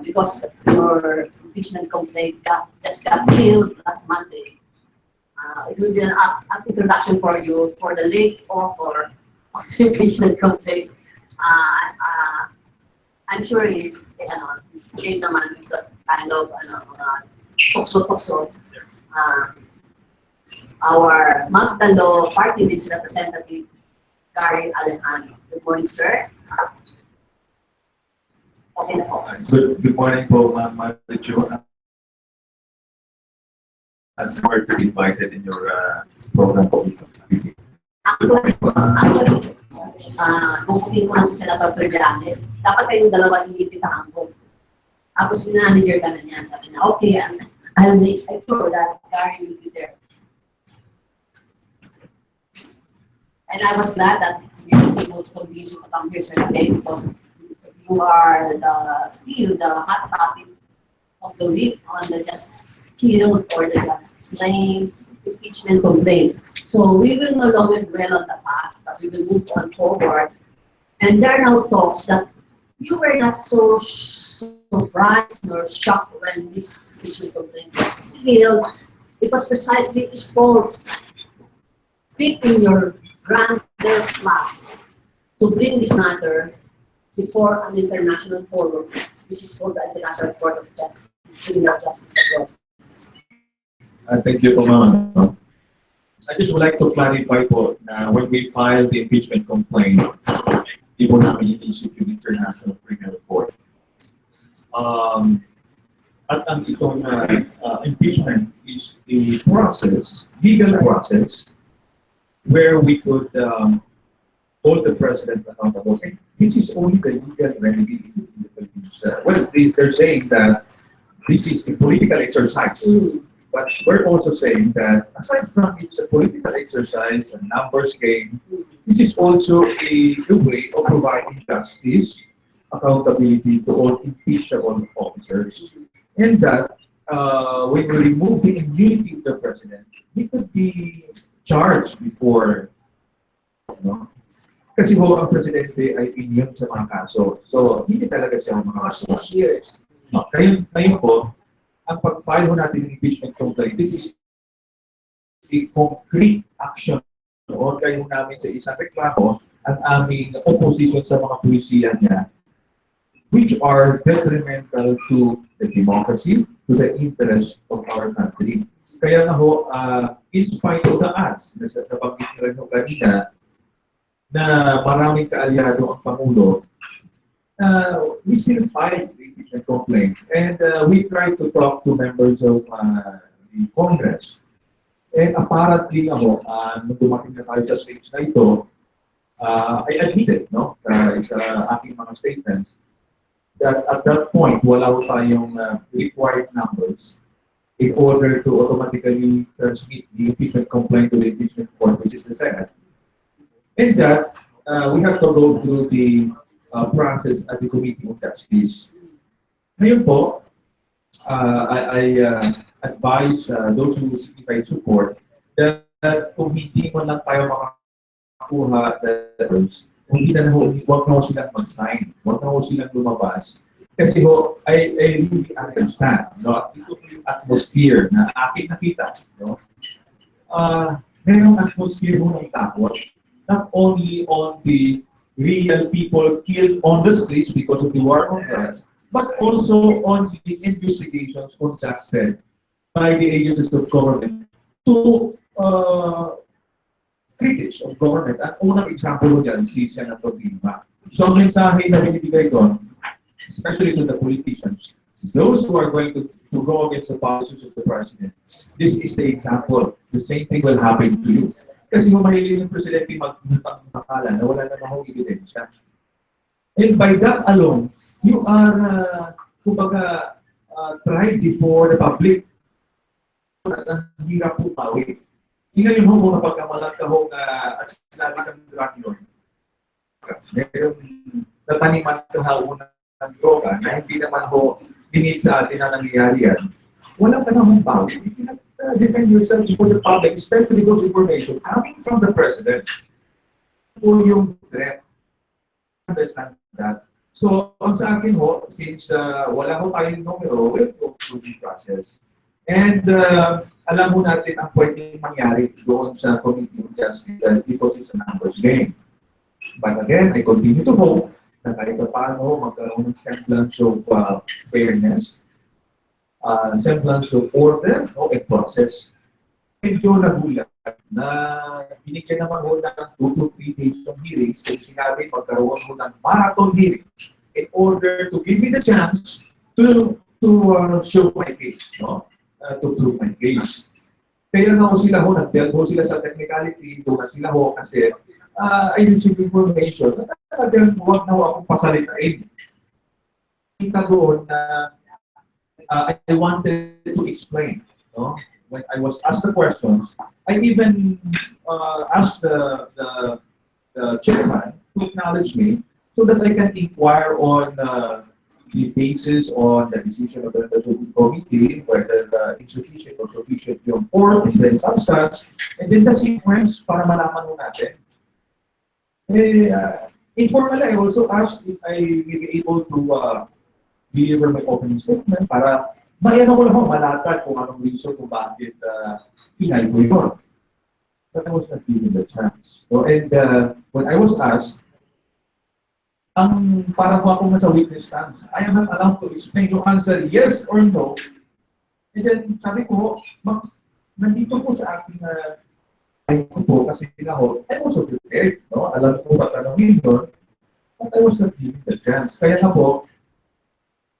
because your impeachment complaint just got killed last Monday. It will be an introduction for you for the late author of the impeachment complaint. I'm sure he's came naman with that kind of tukso-tukso. Our Magdalo party list representative, Gary Alejano. Good morning, sir. Okay na po. Good morning po, Ma'am Marichu. I'm sorry to be invited in your program po. Actually, bumukin ko na si Senator Trillanes, dapat kayong dalawa inipitahan ko. Tapos manager ka na niyan. Sabi niya, okay, I'll make sure that Gary will be there. And I was glad that we were able to convince you to come here, sir, today, because you are still the hot topic of the week on the just killed or the just slain impeachment complaint. So we will no longer dwell on the past, but we will move on forward. And there are now talks that you were not so surprised or shocked when this impeachment complaint was killed, because precisely it falls fit in your grander plan to bring this matter before an international forum, which is called the International Court of Justice, Criminal Justice Abroad. Thank you, Ma'am. I just would like to clarify po na when we filed the impeachment complaint, di po namin inisip yung International Criminal Court. At ang itong impeachment is a process, legal process, where we could hold the president accountable. And this is only the legal remedy in the Philippines. Well, they're saying that this is a political exercise. But we're also saying that aside from it's a political exercise, a numbers game, this is also a way of providing justice, accountability to all impeachable officers. And that when we remove the immunity of the president, he could be charged before, kasi ho ang presidente ay immune sa mga kaso. So, hindi talaga siya mga kaso. 6 years. No, ngayon po, ang pag-file ho natin ng impeachment complaint, this is a concrete action. O kayo namin sa isang reklamo ang aming opposition sa mga pulisya niya, which are detrimental to the democracy, to the interest of our country. Kaya nga ho, in spite of the odds, nabanggit na rin ho kanina, na maraming kaalyado ang Pangulo, we still file the impeachment complaint. And we try to talk to members of the Congress. And apparently, nung dumating na tayo sa stage na ito, I admitted, sa aking mga statements, that at that point, wala ko tayong required numbers in order to automatically transmit the impeachment complaint to the impeachment court, which is the Senate. And that we have to go through the process at the Committee on Justice. Ngayon po, I advise those who signified support that kung hindi man lang tayo makakuha letters, hindi na huwag na ho silang mag-sign, huwag na ho silang lumabas. Kasi ho, I really understand, ito yung atmosphere na aking nakita. Merong atmosphere ho ng takot, not only on the real people killed on the streets because of the war on drugs, but also on the investigations conducted by the agencies of government to critics of government. At unang example mo dyan, si Senator Lima. So ang mensahe na binibigay doon, especially to the politicians, those who are going to go against the policies of the president, this is the example. The same thing will happen to you. Kasi kung mahilig yung presidente magmakala na wala na mahong ebidensya. And by that alone, you are, kumbaga, tried before the public. Ang hirap po tawid. Ngayon ho, mga pagkamalang kahong at sinabi ng drug lord, merong nataniman kahawon ng droga na hindi naman ho dinit sa atin na nangyayari yan. Walang panahon tawid. You cannot defend yourself before the public, especially those information coming from the president. Po yung threat. Understand that. So, ang sa akin ho, since wala ho tayong numero, we'll go through the process. And alam mo natin ang pwedeng mangyari doon sa Committee on Justice because it's a numbers game. But again, I continue to hope na kahit pa paano magkaroon ng semblance of fairness, semblance of order, no, and process. Medyo nagulat na binigyan naman ho ng 2 to 3 days of hearings kasi sinabi magkaroon ho ng marathon hearing in order to give me the chance to show my case, no? To prove my case. Kaya na ho sila ho, nag-delve ho sila sa technicality, doon na sila ho kasi I received information na talagang huwag na ho akong pasalitain. Kita doon na I wanted to explain, no? When I was asked the questions, I even asked the chairman to acknowledge me so that I can inquire on the basis on the decision of the resolution committee, whether insufficient or sufficient yung form, and then substance, and then the sequence para malaman mo natin. Informally, I also asked if I will be able to deliver my opening statement para ano ko lang ho, malatag kung anong reason kung bakit pinay ko yun. But I was not given the chance. So, and when I was asked, ang parang ako nga sa witness stand, I am not allowed to explain yung answer yes or no. And then sabi ko, nandito po sa aking ko po kasi na ho, I was prepared. No? Alam ko ba tanongin yun, but I was not given the chance. Kaya na po,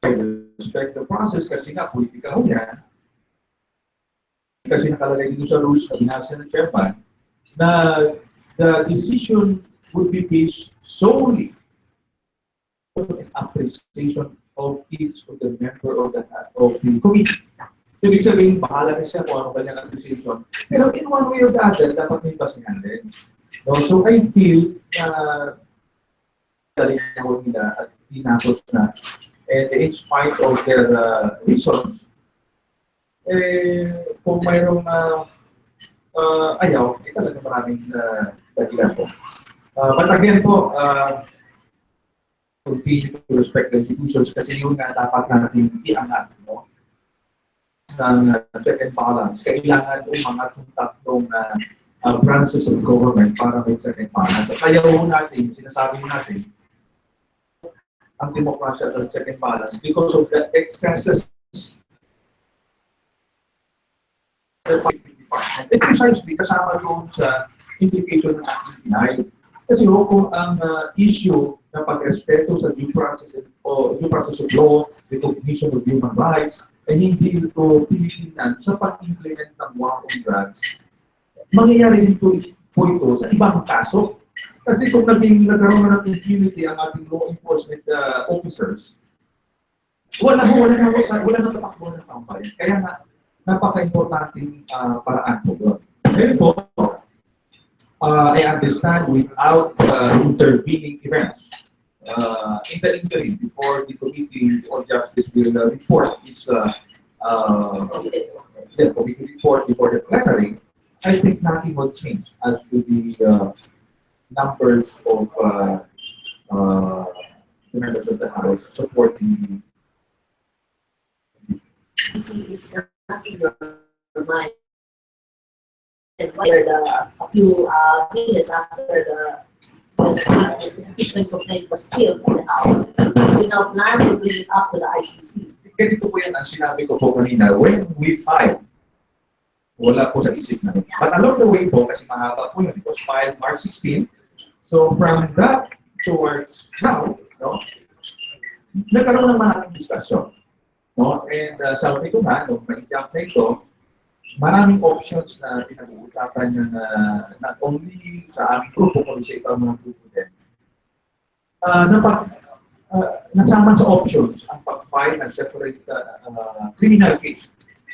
I respect the process kasi nga, politika ho yan. Kasi nakalagay dito sa rules na binasa ng chairman na the decision would be based solely on an appreciation of each of the member of the committee. Ibig sabihin, bahala na siya kung ano kanyang appreciation. Pero in one way or the other, dapat may pasihan din. So I feel na dali na ho nila at tinapos na. And in spite of their reasons, kung mayroong ayaw, talaga maraming dahilan po. But again po, continue to respect the institutions kasi yun nga dapat natin iangat, no? Ng check and balance. Kailangan umangat yung tatlong branches of government para may check and balance. At kaya ho natin, sinasabi natin, ang demokrasya at check and balance because of the excesses and precisely kasama doon sa implication ng Act 9. Kasi kung ang issue ng pagrespeto sa due process of law, recognition of human rights, ay hindi ito pinipinan sa pag-implement ng war on drugs, mangyayari dito po ito sa ibang kaso. Kasi kung nagkaroon na ng impunity ang ating law enforcement officers, wala na tatakbo ng kampanya. Kaya nga, napaka-importanting paraan po doon. Ngayon po, I understand without intervening events. In the interim, before the Committee on Justice will report its committee report before the plenary, I think nothing will change as to the numbers of the members of the House supporting is not in your mind. And a few minutes after the impeachment complaint was still in the House, we now plan to bring it up to the ICC. Ganito po yan ang sinabi ko po kanina, when we filed, wala po sa isip namin. But along the way po, kasi mahaba po yun, it was filed March 16. So from that towards now, no, nagkaroon ng maraming discussion. No? And sabi ko nga, nung ma-jump na ito, maraming options na pinag-uusapan niya na not only sa aming grupo, kundi sa ibang mga grupo din. Nasama sa options ang pag-file ng separate criminal case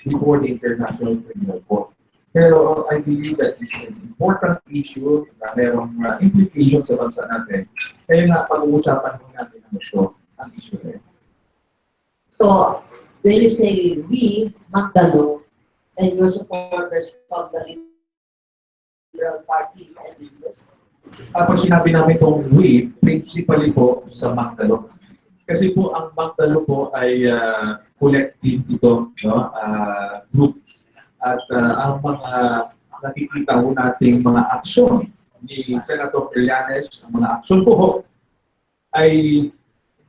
before the International Criminal Court. Pero I believe that it's an important issue na merong implications sa bansa natin. Kaya nga, pag-uusapan mo natin ang issue na yun. So, when you say we, Magdalo, and your supporters from the Liberal Party and members? Pag sinabi namin itong we, principally po sa Magdalo. Kasi po ang Magdalo po ay collective ito, no? Group. At ang mga nakikita po nating mga aksyon ni Senator Trillanes, ang mga aksyon po ay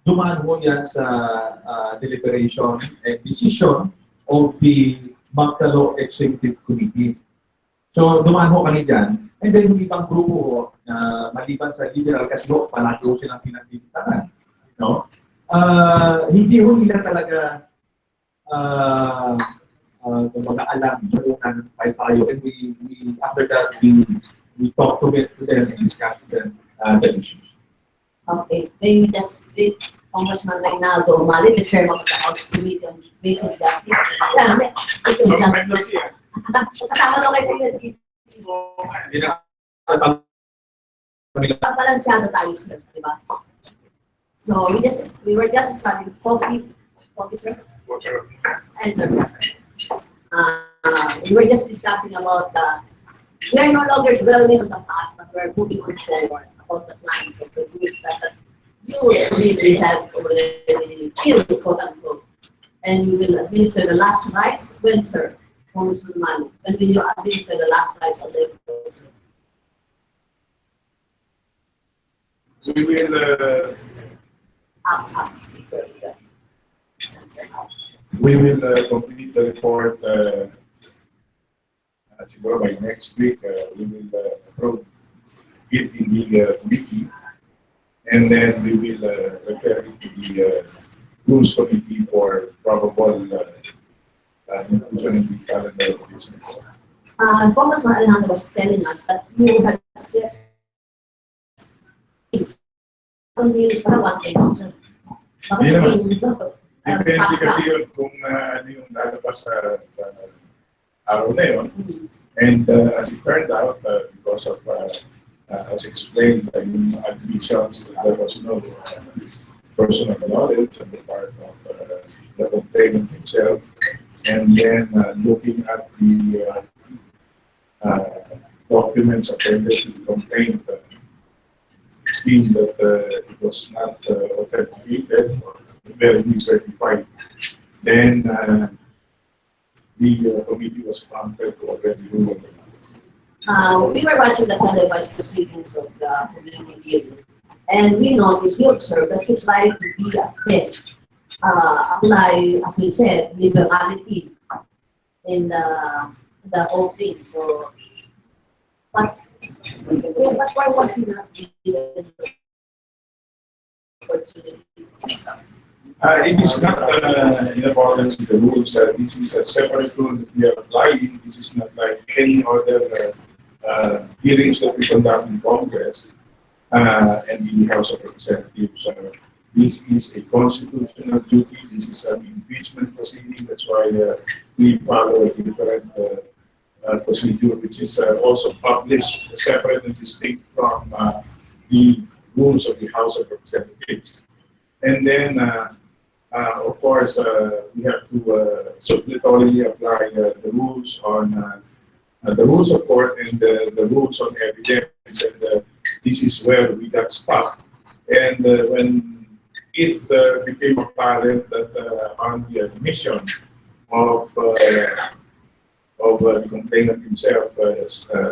dumaan po yan sa deliberation and decision of the Magdalo Executive Committee. So, dumaan ho kami dyan. And then, yung ibang grupo ho, maliban sa liberal, kasi ho, palagi ho silang pinagbibitangan. No? Hindi ho nila talaga kumbaga alam tulungan tayo. And after that, we talk to them and discuss them the issues. Okay, maybe just Congressman Reynaldo Umali, the chairman of the House Committee on Basic Justice. Ito, justice. Kasama daw kayo sa inyo. Balansyado tayo, sir, di ba? So, we were just studying coffee, sir? And sir, we were just discussing about we are no longer dwelling on the past, but we are moving on forward about the plans of the group that you really have already killed, quote unquote. And you will administer the last rites when, sir? Congressman Manu, when will you administer the last rites of the enforcement? We will we will complete the report siguro by next week. We will approve it in the committee, and then we will refer it to the rules committee for probable inclusion in the calendar of business. Congressman Alejano was telling us that you have set things on the list para 1,000. Depende kasi yun kung ano yung lalabas sa araw na yun. And as it turned out, because of, as explained, yung admissions, there was no personal knowledge on the part of the complainant himself. And then looking at the documents appended to the complaint, seemed that it was not authenticated or verify certified. Then the committee was prompted to already rule on it. We were watching the televised proceedings of the committee, and we observed that you try to be at this, apply, as we said, liberality in the whole thing. So, but why was he not given the opportunity? It is not in accordance with the rules. This is a separate rule that we are applying. This is not like any other hearings that we conduct in Congress and in the House of Representatives. This is a constitutional duty. This is an impeachment proceeding. That's why we follow a different procedure, which is also published separate and distinct from the rules of the House of Representatives. And then, of course, we have to suppletorily apply the rules on the rules of court and the rules on evidence. And this is where we got stuck. And when it became apparent that on the admission of the complainant himself,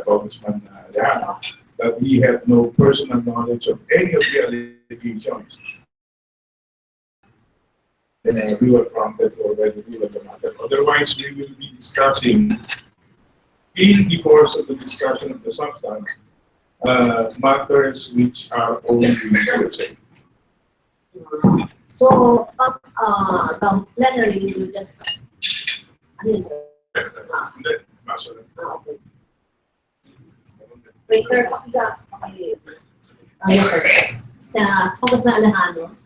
Congressman Alejano, that he had no personal knowledge of any of the allegations. And we were prompted to already rule on the matter. Otherwise, we will be discussing, in the course of the discussion of the substance, matters which are only hearsay. So, the plenary will just. Okay. Waiter, sa Congressman Alejano.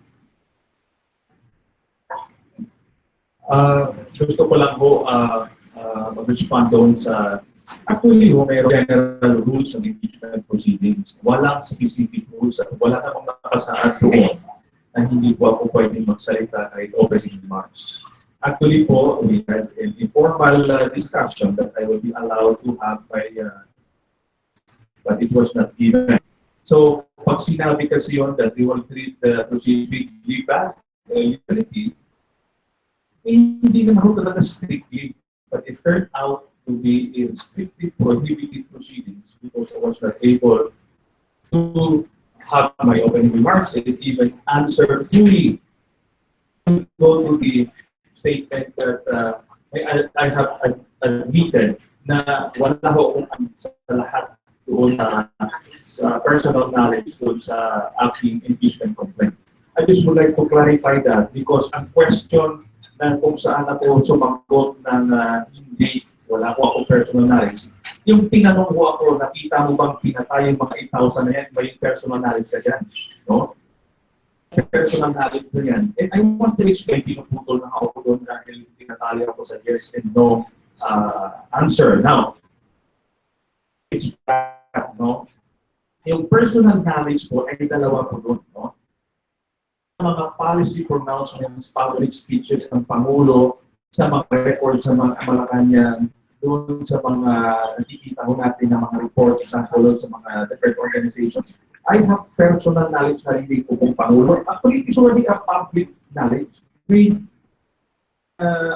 Gusto ko lang po mag-respond doon sa actually mayroong general rules ng impeachment proceedings. Walang specific rules at wala namang nakasaad doon na hindi po ako pwedeng magsalita kahit opening remarks. Actually po, we had an informal discussion that I will be allowed to have but it was not given. So, pag sinabi kasi yun that we will treat the proceedings legality, hindi naman ho talaga strictly, but it turned out to be in strictly prohibited proceedings because I was not able to have my opening remarks and even answer fully, go to the statement that I have admitted na wala ho akong sa lahat doon sa personal knowledge doon sa aking impeachment complaint. I just would like to clarify that because ang question na kung saan ako sumagot ng hindi, wala ko akong personal knowledge. Yung tinanong ko ako, nakita mo bang pinatay yung mga 8,000 na yan, ba yung personal knowledge ka dyan? No? Personal knowledge na yan. And I want to explain, pinuputol na ako doon dahil pinatali ako sa yes and no answer. Now, it's bad, no? Yung personal knowledge po ay dalawa po doon, no? Mga policy pronouncements, public speeches ng Pangulo, sa mga records, sa mga Malacanang, doon sa mga nakikita ko natin ng mga reports, example sa mga different organizations. I have personal knowledge na hindi ko kung Pangulo. Actually, it's already a public knowledge. With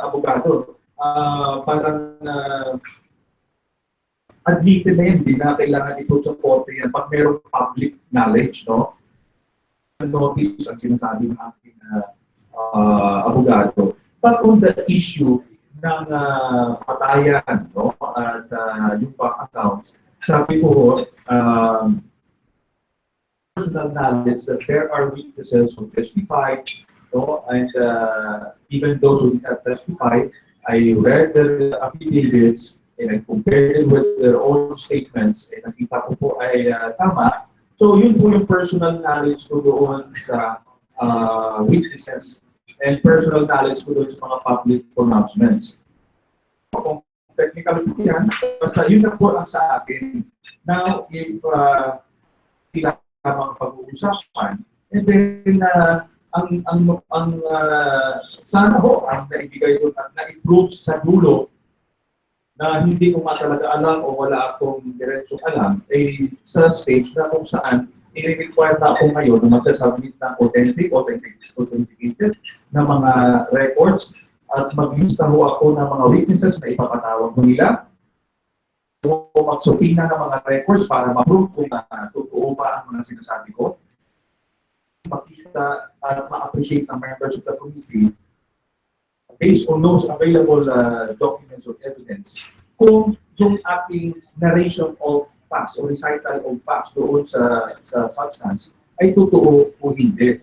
abogado, parang admitted na yun, hindi na kailangan ito sa korte yan pag mayroong public knowledge, no? Notice ang sinasabi ng aking abogado. But on the issue ng patayan, no, at yung bank accounts, sabi ko, personal knowledge that there are witnesses who testify, no, and even those who did not testify, I read the affidavits and I compared it with their own statements and nakita ko po ay tama. So yun po yung personal knowledge ko doon sa witnesses and personal knowledge ko doon sa mga public pronouncements. Kung technical po yan, basta yun na po ang sa akin. Now, if kailangan pag-uusapan, and then sana ho ang naibigay doon at na-improve sa dulo na hindi ko talaga alam o wala akong diretsong alam, ay sa stage na kung saan i-require na ako ngayon na magsasubmit ng authenticated na mga records at mag-lista ho ako ng mga witnesses na ipapatawag mo nila o magsupina ng mga records para ma-prove kung totoo ba ang mga sinasabi ko. Makita at ma-appreciate ng members of the committee based on those available documents or evidence, kung yung aking narration of facts or recital of facts doon sa substance ay totoo o hindi.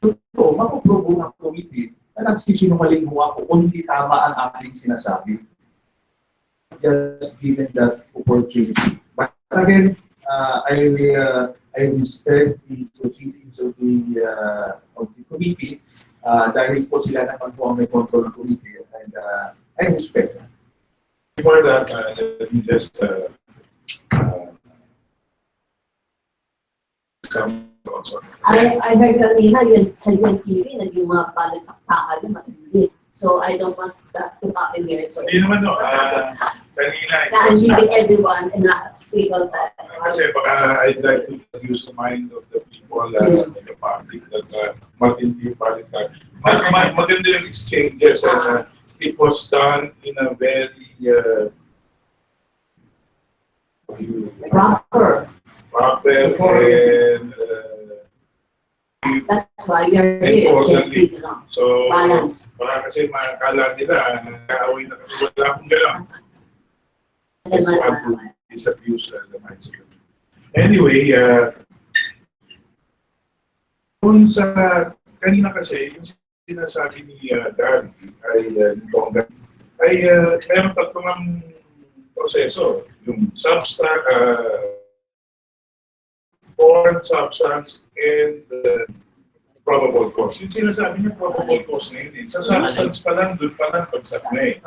Totoo, mapuprobo ng committee na nagsisinungaling mo ako kung hindi tama ang aking sinasabi. Just given that opportunity. But again, I respect the proceedings of the committee dahil po sila naman po ang may control ng committee and I respect that. Before that, let me just I heard kanina yun sa UNTV, naging mga palagtaktakan yung matindi. So I don't want that to happen here. So, hindi naman no, kanina. I'm leaving everyone in a stable time. Kasi baka I'd like to use the mind of the people in the public that matindi baliktad. Maganda yung exchanges and it was done in a very Proper. And That's why you're here. importantly, so Balance. baka kasi makakala nila nag-aaway na kami, wala akong gano'n. Kasi to disabuse the minds of the people. Anyway, kung sa kanina kasi yung sinasabi ni Gary ay meron tatlong proseso, yung substance, foreign substance and probable cause. Yung sinasabi niya probable cause na yun. Sa substance pa lang, doon pa lang pagsak na eh.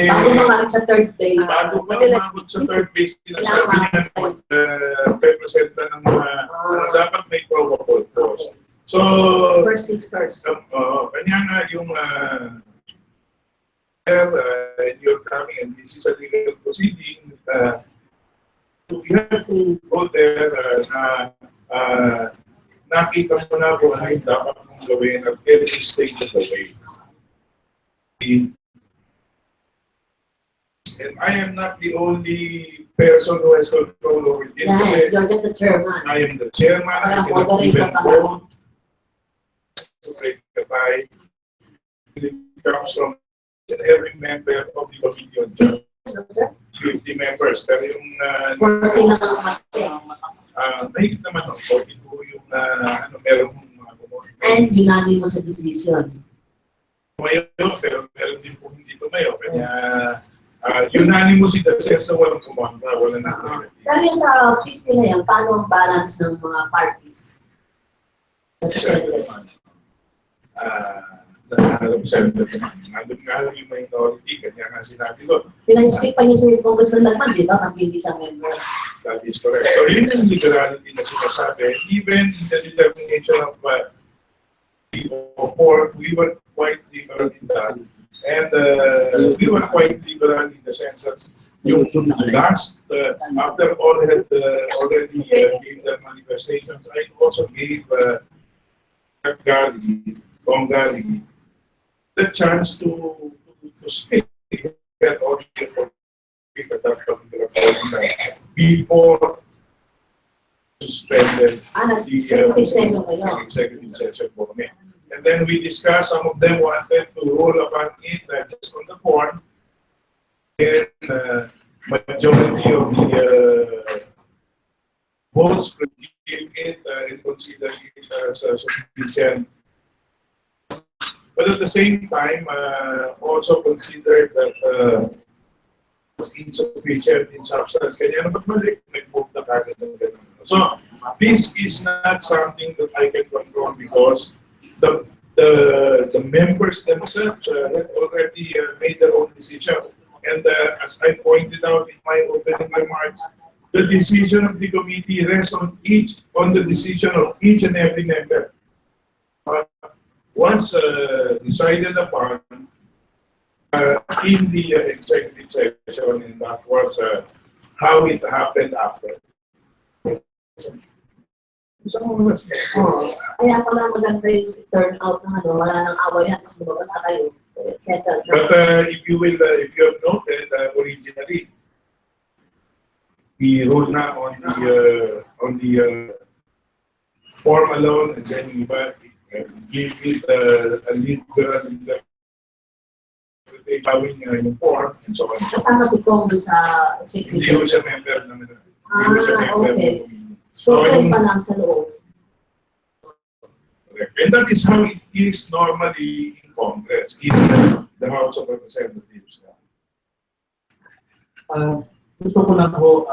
Bago mga sa third base. Bago pa umabot sa third base, sinasabi niya na mag-representa ng mga dapat may probable cause. So, first things first. Kanya nga yung you're coming and this is a legal proceeding, we have to go there na nakita mo na kung ano yung dapat mong gawin at every stage of the way. And I am not the only person who has control over this. Yes, you're just the chairman. I am the chairman. I cannot even vote. It comes from every member of the committee on justice. 50 members. Pero yung 40 na kapatid. mahigit naman 42 yung merong mga kumuha. And unanimous decision. Tumayo, pero meron din po hindi tumayo. Kaya unanimous in the sense na walang kumontra, walang nagtira. Pero yung sa 50 na yan, paano ang balance ng mga parties? Nandun nga lang yung minority, kanya nga sinabi ko. Pina-speak pa niyo si Congressman Lasman, di ba? Kasi hindi siya member. That is correct. So yun yung liberality na sinasabi. Even in the determination of or we were quite liberal in that. And we were quite liberal in the sense that yung last, after all had already gave their manifestations, I also gave Gary the chance to speak at all at that particular point before suspended the executive session kayo. Executive session for me. And then we discussed, some of them wanted to rule upon it just on the form. And majority of the votes give it and consider it as sufficient. But at the same time, also consider that was insufficient in substance. Kaya naman balik, nag-vote na kagad ng ganun. So, this is not something that I can control because the members themselves have already made their own decision. And as I pointed out in my opening remarks, the decision of the committee rests on the decision of each and every member. Once decided upon in the executive session, and that was how it happened after. Kaya pala maganda yung turnout ng wala nang awayan kung lumabas na kayo. Settled na. But if you have noted, originally, we ruled na on the form alone, and then we give it a liberal interpretation yung form, and so on. Kasama si Kong sa Hindi executive. ko siya member naman. Okay. So, kung pa lang sa loob. And that is how it is normally in Congress, in the House of Representatives. Gusto ko lang ho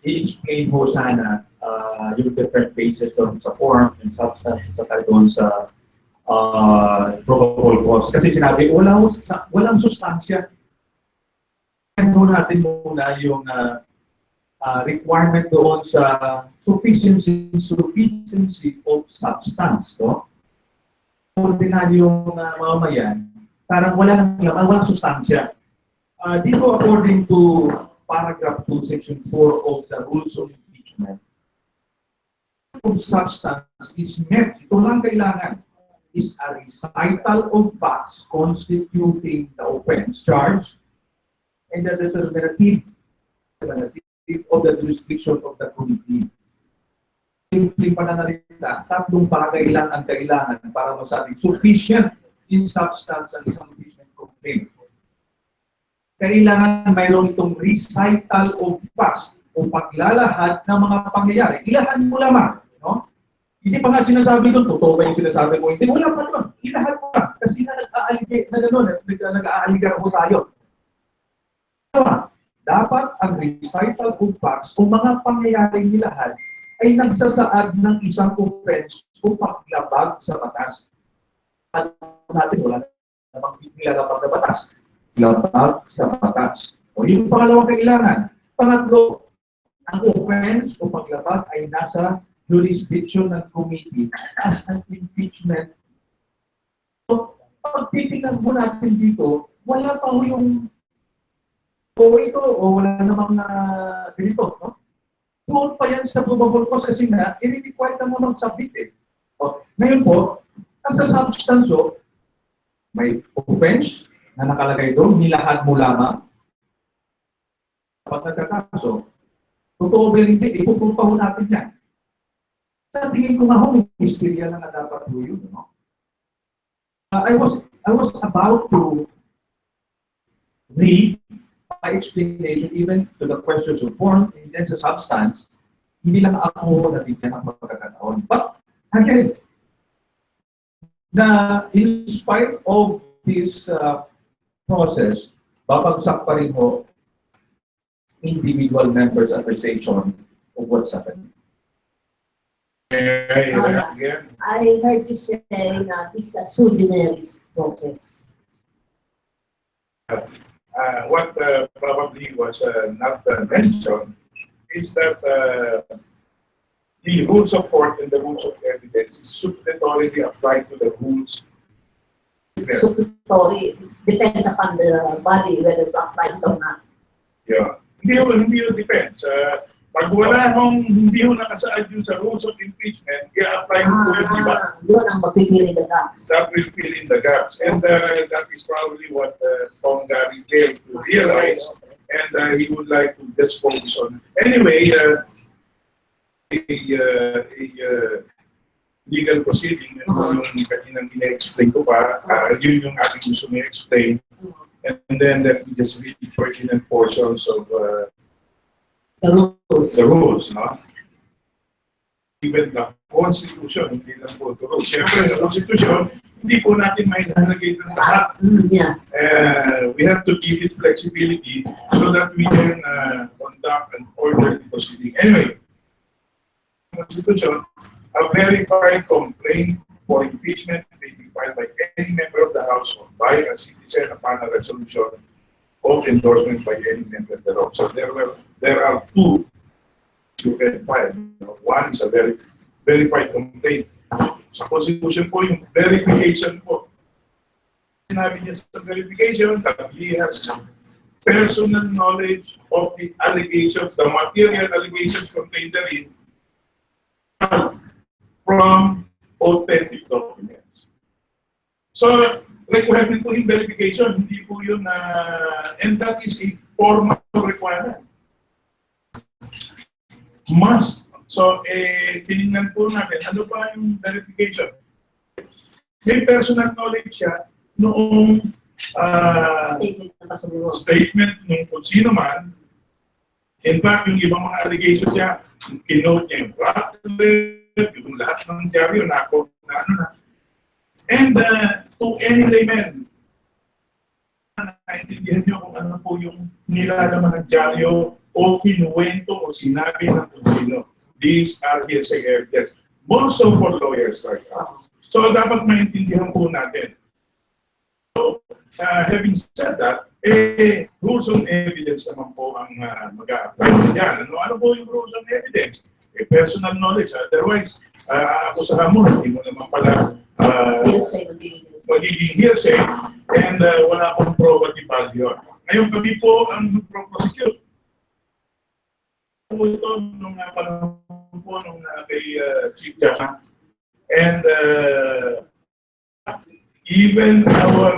i-explain ho sana yung different bases doon sa form and substance sa doon sa probable cause. Kasi sinabi, walang sustansya. Ano natin muna yung requirement doon sa sufficiency of substance. No? Ordinaryong mamamayan, parang walang sustansya. Dito, according to paragraph 2, section 4 of the rules of impeachment, of substance is met, ito lang kailangan, is a recital of facts constituting the offense charge and the determinative of the jurisdiction of the committee. Simpleng pananalita, tatlong bagay lang ang kailangan para masabing sufficient in substance ang isang impeachment complaint. Kailangan mayroong itong recital of facts o paglalahad ng mga pangyayari. Ilahan mo lamang. No? Hindi pa nga sinasabi doon, totoo ba yung sinasabi mo? Hindi, wala pa doon. Ilahan mo lang. Kasi nag-aaligar mo tayo. Dapat ang recital of facts o mga pangyayaring nilahad ay nagsasaad ng isang offense o paglabag sa batas. At natin, wala namang nilalabag na batas. Labag sa batas. O yung pangalawang kailangan. Pangatlo, ang offense o paglabag ay nasa jurisdiction ng committee as an impeachment. So, pag titignan mo natin dito, wala pa ho yung o ito o wala namang ganito. No? doon pa yan sa probable cause kasi nga, i-require ka naman submit eh. O, ngayon po, ang sa substance o, may offense na nakalagay doon, nilahad mo lamang. Kapag nagkakaso, totoo ba hindi, ipupunta ho natin yan. Sa tingin ko nga ho, istorya lang na dapat po yun. No? I was about to read my explanation even to the questions of form and then sa substance, hindi lang ako nabigyan ng pagkakataon. But again, in spite of this process, babagsak pa rin ho individual members' appreciation of what's happening. I heard you say that this is a sui generis process. What probably was not mentioned is that the rules of court and the rules of evidence is supplementarily applied to the rules. Supplementary, it depends upon the body whether to apply it or not. Yeah. Hindi yun depends. Pag wala hindi ho nakasaad yun sa rules of impeachment, i-apply mo po yung iba. Yun ang mag-fill in the gaps. That will fill in the gaps. And that is probably what Gary failed to realize. And he would like to just focus on. Anyway, a legal proceeding, yung kaninang ina-explain ko pa, yun yung aking gusto niya explain. And then let me just read the pertinent portions of the rules, no? Even the Constitution, hindi lang po ito rules. Siyempre, sa Constitution, hindi po natin may nalagay ng lahat. We have to give it flexibility so that we can conduct an orderly proceeding. Anyway, Constitution, a verified complaint for impeachment may be filed by any member of the House or by a citizen upon a resolution of endorsement by any member thereof. So there are two you can file. One is a verified complaint. Sa Constitution po, yung verification po. Sinabi niya sa verification that he has personal knowledge of the allegations, the material allegations contained therein from authentic documents. So, requirement po yung verification, hindi po yun and that is a formal requirement. Must. So, tinignan po natin, ano pa yung verification? May personal knowledge siya noong statement nung kung sino man. In fact, yung ibang mga allegations niya, kinote niya yung yung lahat ng dyaryo na ako, na ano na. And to any layman, naintindihan niyo kung ano po yung nilalaman ng dyaryo o kinuwento o sinabi ng kung sino. These are hearsay evidence. More so for lawyers like us. So dapat maintindihan po natin. So, having said that, rules on evidence naman po ang mag-a-apply dyan. Ano po yung rules on evidence? Personal knowledge. Otherwise, akusahan mo, hindi mo naman pala magiging hearsay and wala pong probative value. Ngayon kami po ang pro-prosecute. Ito nung panahon po nung kay Chief Justice. And even our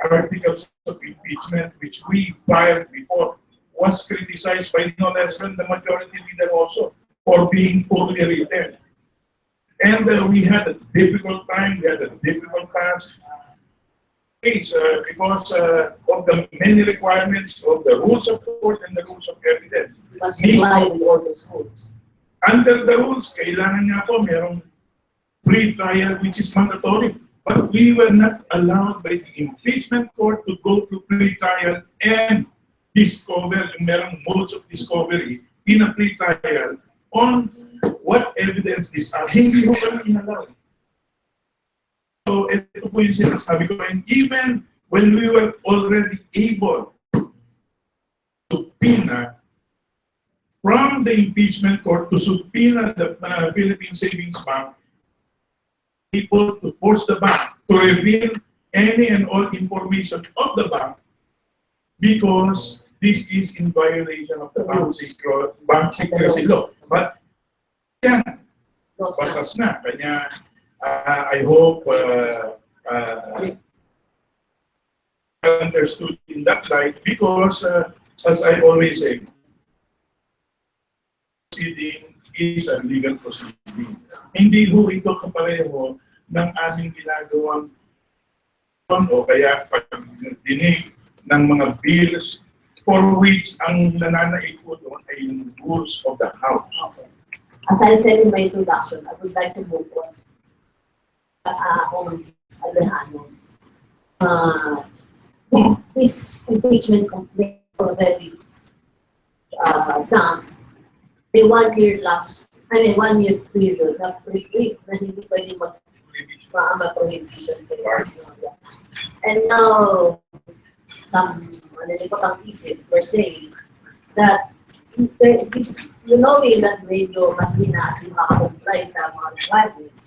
articles of impeachment which we filed before was criticized by no less than the majority leader also for being poorly written. And we had a difficult time, we had a difficult task because of the many requirements of the rules of court and the rules of evidence. You must comply with all those rules. Under the rules, kailangan nga po merong pre-trial which is mandatory. But we were not allowed by the impeachment court to go to pre-trial and discover yung merong modes of discovery in a pre-trial on what evidence is hindi ho kami inalaw. So ito po yung sinasabi ko, and even when we were already able to subpoena from the impeachment court to subpoena the Philippine Savings Bank, able to force the bank to reveal any and all information of the bank because this is in violation of the bank secrecy law. But yan, batas na. Kanya, I hope understood in that light because, as I always say, proceeding is a legal proceeding. Hindi ho ito kapareho ng aming ginagawang o kaya pag-dinig ng mga bills for which ang nananaig po doon ay yung rules of the House. Okay. As I said in my introduction, I would like to move on Alejano. This impeachment complaint already done. May 1 year lapse, 1 year period na hindi pwede mag-prohibition. And now, some analikotang isip per se, that this, you know that medyo mahina at yung makakomply sa mga requirements,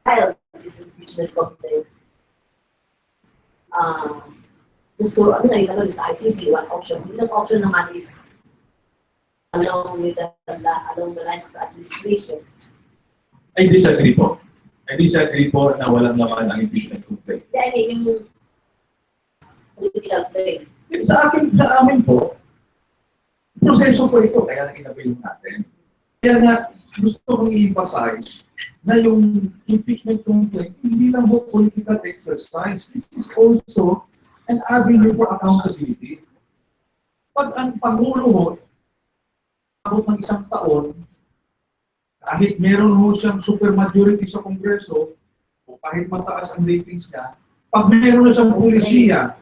filed this impeachment complaint. Just to, this ICC, one option. Isang option naman is along the lines of the administration. I disagree po. I disagree po na walang laman ang impeachment complaint. Yeah, I mean, yung political claim. Sa amin po, proseso po ito, kaya nag-inabil natin. Kaya nga, gusto kong i-emphasize na yung impeachment complaint, hindi lang po political exercise. This is also an avenue for accountability. Pag ang Pangulo ho, abot ng 1 taon, kahit meron ho siyang supermajority sa Kongreso, o kahit mataas ang ratings niya, pag meron na siyang polisiya,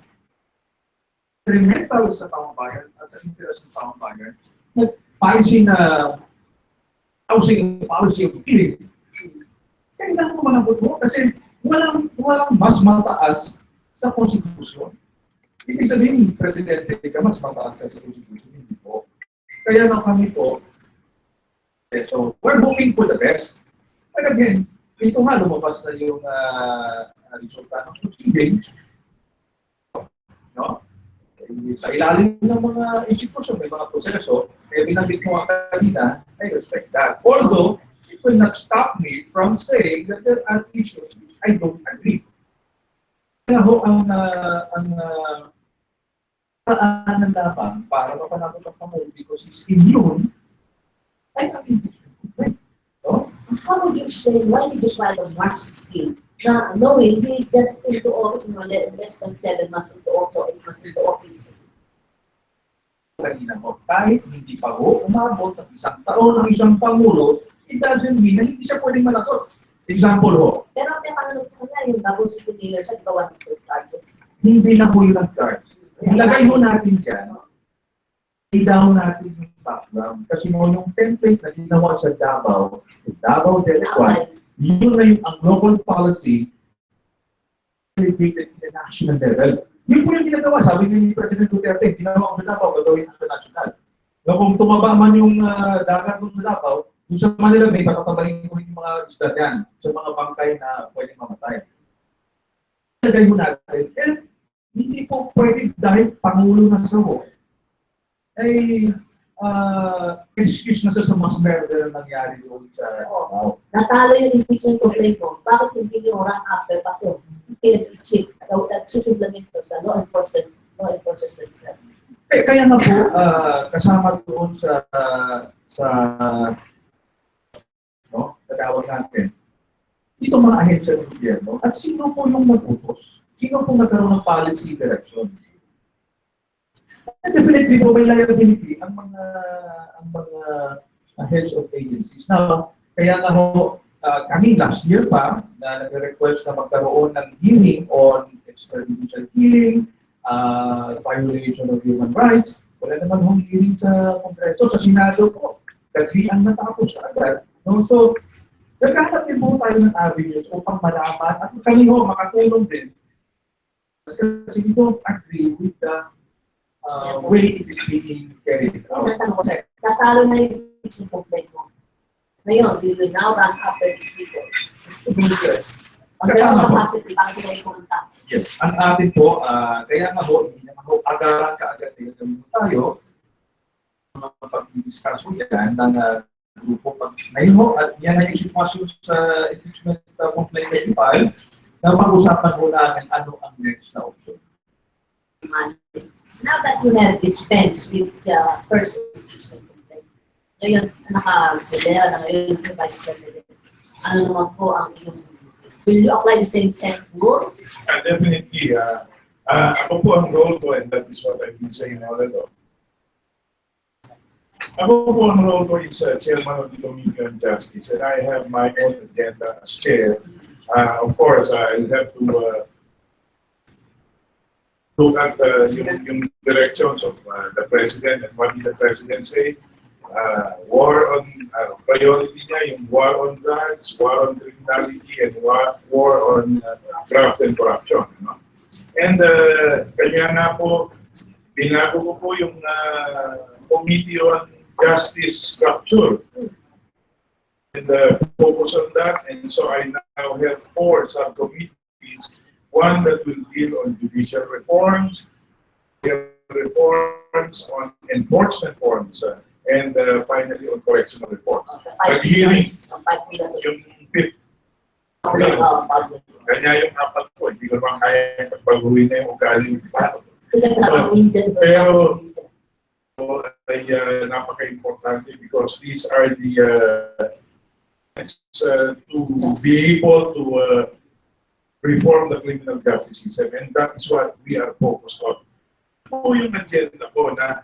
instrumental sa taong bayan at sa interes ng taong bayan, policy na housing policy of killing, kailangan mo manabot mo kasi walang mas mataas sa konstitusyon. Ibig sabihin, presidente ka, mas mataas ka sa konstitusyon, hindi po. Kaya na kami po, so we're hoping for the best. But again, ito nga lumabas na yung resulta ng proceeding. No? Sa ilalim ng mga institusyon, may mga proseso, kaya binanggit mo kanina, I respect that. Although, it will not stop me from saying that there are issues which I don't agree. Kaya ho, ang paanan lamang para mapanapot ang Pangulo because he's immune, ay ang impeachment complaint. No? How would you explain why did you file on March 16? Na knowing he is just into office less than 7 months into office, 8 months into office. Kanina mo, kahit hindi pa ho umabot ng 1 taon ang isang Pangulo, it doesn't mean na hindi siya pwedeng managot. Example ho. Pero ang pinapanood sa kanya, yung double secretary siya, gawa ng charges. Hindi na ho yung charge. Ilagay ho natin dyan, i-down natin yung background. Kasi mo yung template na ginawa sa Davao, Del Quad, yun na yung ang global policy elevated in the national level. Yun po yung ginagawa. Sabi ni President Duterte, ginawa ko sa Davao, gagawin sa national. So, kung tumaba man yung dagat sa Davao, yung sa Manila Bay, patatabahin ko yung mga isda yan sa mga bangkay na pwedeng mamatay. Ilagay mo natin. And hindi po pwede dahil Pangulo na sa ho, ay excuse na sa mas murder na nangyari doon sa natalo yung impeachment complaint mo, bakit hindi yung run after pa ito? Chief implementers, the law enforcers themselves. Kaya nga po, kasama doon sa tawag natin, itong mga ahensya ng gobyerno, at sino po yung nag-utos? Sino po nagkaroon ng policy direction? Definitely po may liability ang mga heads of agencies. Now, kaya nga ho, kami last year pa na nag-request na magkaroon ng hearing on extrajudicial killing, violation of human rights. Wala naman hong hearing sa Kongreso, sa Senado po. Kagrian natapos agad. No? So, nagkahanap din po tayo ng avenues upang malaman at kami ho makatulong din. Kasi we don't agree with the way it is being carried out. Natanong ko, sir, natalo na yung impeachment complaint mo. Ngayon, we will now run after these people, these teenagers. On their own capacity, para sila ikumanta. Yes, ang atin po, kaya nga ho, hindi naman agaran kaagad din tayo, pag-discuss mo yan ng grupo. Ngayon ho, at yan ay sitwasyon sa impeachment complaint na ipal, na pag-usapan ho namin ano ang next na option. Now that you have dispensed with the first impeachment complaint, ngayon, nakabidera na ngayon yung Vice President. Ano naman po ang iyong, will you apply the same set of rules? Definitely. Ako po ang role ko, and that is what I've been saying all along. Ako po ang role ko is chairman of the Committee on Justice, and I have my own agenda as chair. Of course, I have to look at yung directions of the President and what did the President say. War on, priority niya, yung war on drugs, war on criminality, and war on graft and corruption. You know? And kanya nga po, binago ko po yung Committee on Justice structure. And focus on that, and so I now have 4 subcommittees. One that will deal on judicial reforms, reforms on enforcement reforms, and finally on correctional reforms. Hearings, yung 5th. Kanya yung 4 po, hindi ko naman kaya pagpaguhin na yung ugali yung paano. Pero ay napaka-importante because these are the to be able to reform the criminal justice system, and that is what we are focused on. Po yung agenda ko na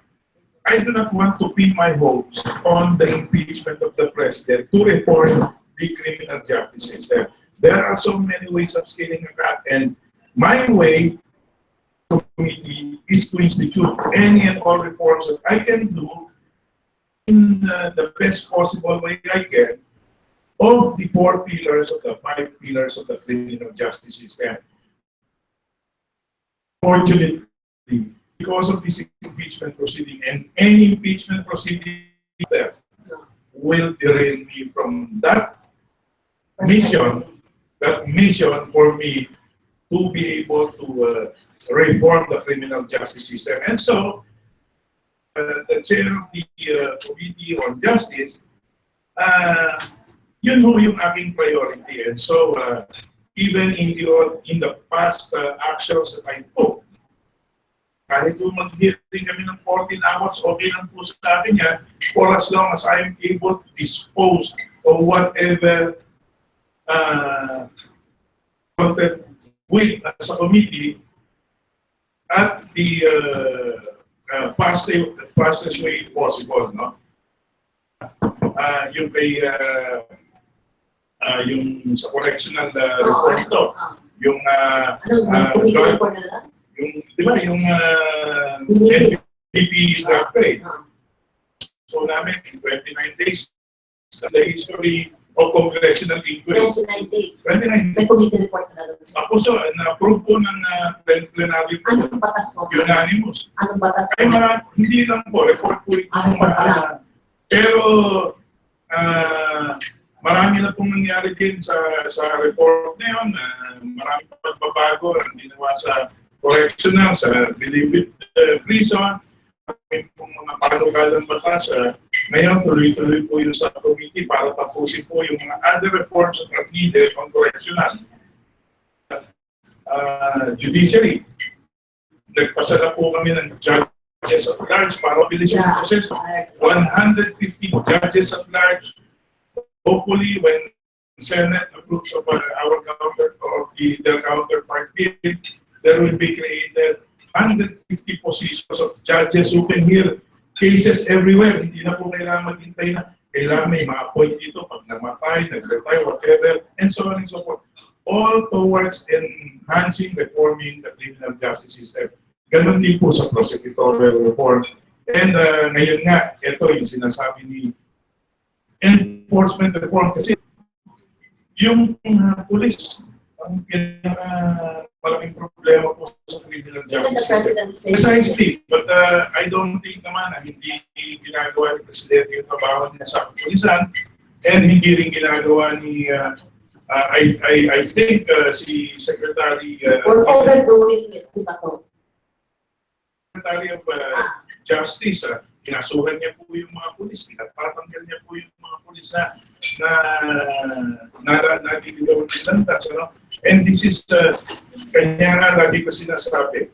I do not want to pin my hopes on the impeachment of the President to reform the criminal justice system. There are so many ways of scaling a cat, and my way committee is to institute any and all reforms that I can do in the best possible way I can of the 4 pillars of the 5 pillars of the criminal justice system. Fortunately, because of this impeachment proceeding and any impeachment proceeding will derail me from that mission for me to be able to reform the criminal justice system. And so, the chair of the Committee on Justice, yun ho yung aking priority. And so, even in the past actions that I took, kahit po mag-hearing kami ng 14 hours, okay lang po sa akin yan, for as long as I am able to dispose of whatever content with as a committee at the fastest way possible, no? Yung kay yung sa correctional report ito, yung yung di ba yung NPP draft rate. So namin 29 days the history of congressional inquiry. 29 days. 29 days. May committee report na doon. Tapos na-approve po ng plenary po. Anong batas po? Unanimous. Anong batas po? Ay hindi lang po, report po ito. Pero marami na pong nangyari din sa report na yun. Marami pa pagbabago ang ginawa sa correctional, sa believed prison. Marami pong mga panukalang batas. Ngayon, tuloy-tuloy po yung subcommittee para tapusin po yung mga other reforms that are needed on correctional. Judiciary. Nagpasa na po kami ng judges at large para mabilis yung proseso. 150 judges at large. Hopefully, when Senate approves of our counterpart bill, there will be created 150 positions of judges who can hear cases everywhere. Hindi na po kailangan maghintay na kailangan may ma-appoint dito pag namatay, nag-retire, whatever, and so on and so forth. All towards enhancing, reforming the criminal justice system. Ganon din po sa prosecutorial reform. And ngayon nga, ito yung sinasabi ni enforcement reform kasi yung police ang malaking problema po sa criminal justice system. Precisely, but I don't think naman na hindi ginagawa ni Presidente yung trabaho niya sa kapulisan and hindi rin ginagawa ni I think si Secretary overdoing it, si Bato. Secretary of Justice, kinasuhan niya po yung mga pulis, pinagpatanggal niya po yung mga pulis na naliligaw ng landas. Ano? And this is, kanya nga lagi ko sinasabi,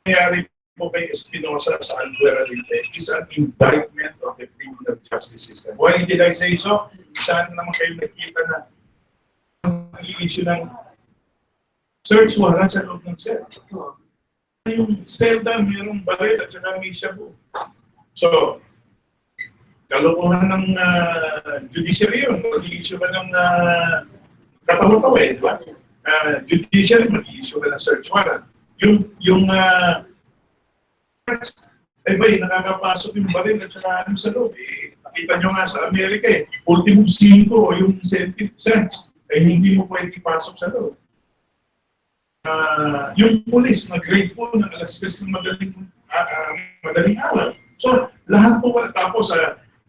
nangyari po kay Espinosa sa Albuera is an indictment of the criminal justice system. Why did I say so? Saan naman kayo nakita na i-issue ng search warrant sa loob ng cell? Yung selda, mayroong baril at saka may shabu. So, kalokohan ng judiciary yun. Mag-i-issue ka ng katawa-tawa, di ba? Judiciary, mag-i-issue ka ng search warrant. Yung nakakapasok yung baril at saka sa loob. Nakita nyo nga sa Amerika ultimo 5 o yung cents, hindi mo pwede ipasok sa loob. Yung police, nag-grade po ng alas 3 ng madaling araw. So, lahat po tapos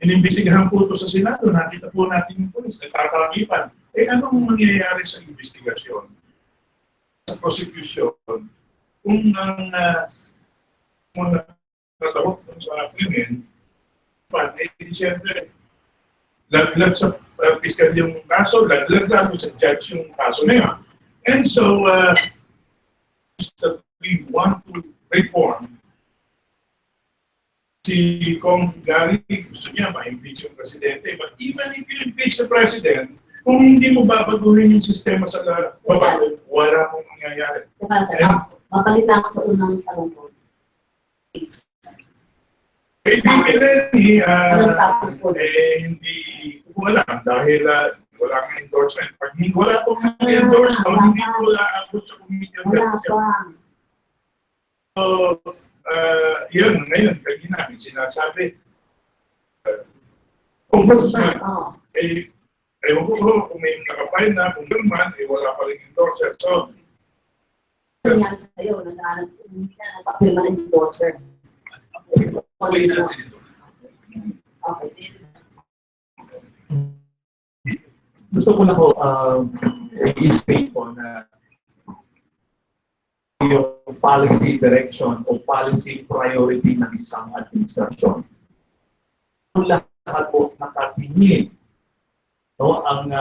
inimbestigahan po ito sa Senado, nakita po natin yung police, nagtatagipan. Anong mangyayari sa investigasyon? Sa prosecution, kung ang mga natahok sa krimen, siyempre, laglag sa piskal yung kaso, laglag sa judge yung kaso na yun. And so, that we want to reform. Si Kong Gary, gusto niya ma-impeach yung presidente. But even if you impeach the president, kung hindi mo babaguhin yung sistema sa baba, wala pong mangyayari. Diba, sir, mapalitan ko sa unang tanong ko. Hindi ko alam dahil wala kang endorsement. Pag wala pong endorsement, hindi ko aabot sa committee of justice. So, yun, ngayon, kanina namin sinasabi, ombudsman, ewan ko kung may nakapile na, kung naman, wala pa rin endorser. So, nangyari sa'yo, hindi na nagpapirma ng endorser. Okay. Gusto ko na po i-state po na yung policy direction o policy priority ng isang administrasyon. Kung lahat po nakatingin ang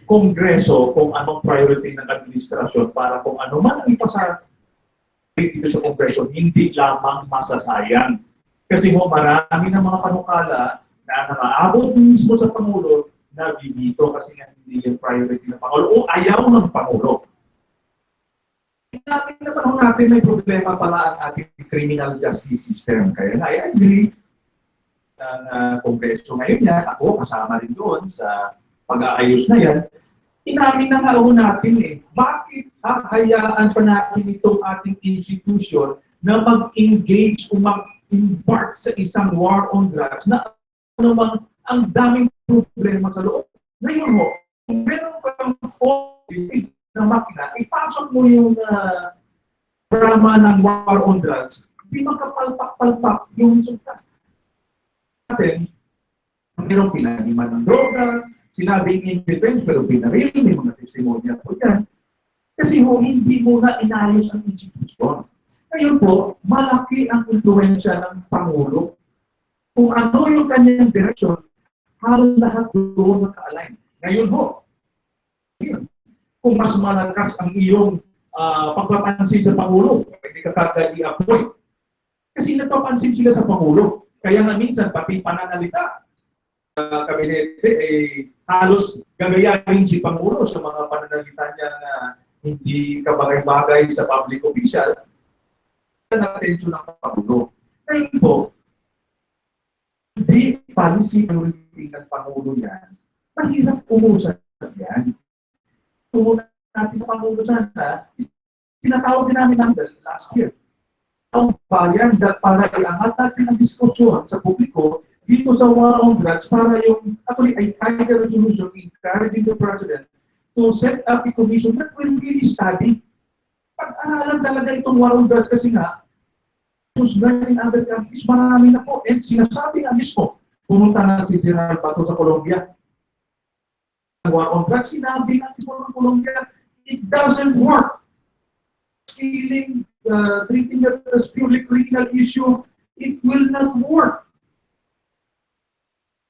Kongreso kung anong priority ng administrasyon para kung ano man ang ipasa dito sa Kongreso, hindi lamang masasayang. Kasi marami ng mga panukala na nakaabot mismo sa Pangulo na bibito kasi nga hindi yung priority ng Pangulo o ayaw ng Pangulo. Natin na panahon natin may problema pala ang ating criminal justice system. Kaya nga, I agree ng Kongreso ngayon yan. Ako kasama rin doon sa pag-aayos na yan. Inamin na nga natin bakit hahayaan pa natin itong ating institution na mag-engage o mag-embark sa isang war on drugs na anumang ang daming problema sa loob. Ngayon kung meron kang 40 na makina, ipasok mo yung drama ng war on drugs, hindi magkapalpak-palpak yung resulta. Natin, mayroong pinaniman ng droga, sinabing in defense, pero pinaril, may mga testimonya po yan. Kasi hindi mo na inayos ang institusyon. Ngayon po, malaki ang influensya ng Pangulo. Kung ano yung kanyang direksyon, halos lahat doon naka-align. Ngayon kung mas malakas ang iyong pagpapansin sa Pangulo, hindi ka kagad i-appoint. Kasi nagpapansin sila sa Pangulo. Kaya nga minsan, pati pananalita, kabinete, halos gagayahin si Pangulo sa mga pananalita niya na hindi kabagay-bagay sa public official. Atensyon ng Pangulo. Ngayon po, hindi policy priority ng Pangulo yan. Mahirap umusap yan. Kung natin sa Pangulo sana, tinatawag din namin last year. Ang bayan para iangat natin ang diskusyon sa publiko dito sa war on drugs para yung, actually, I filed a resolution encouraging the President to set up a commission that will really study. Pag-aralan talaga itong war on drugs kasi nga, in other countries, marami na po. And sinasabi nga mismo, pumunta na si General Bato sa Colombia. War on drugs, sinabi nga mismo ng Colombia, it doesn't work. scaling, treating it as purely criminal issue, it will not work.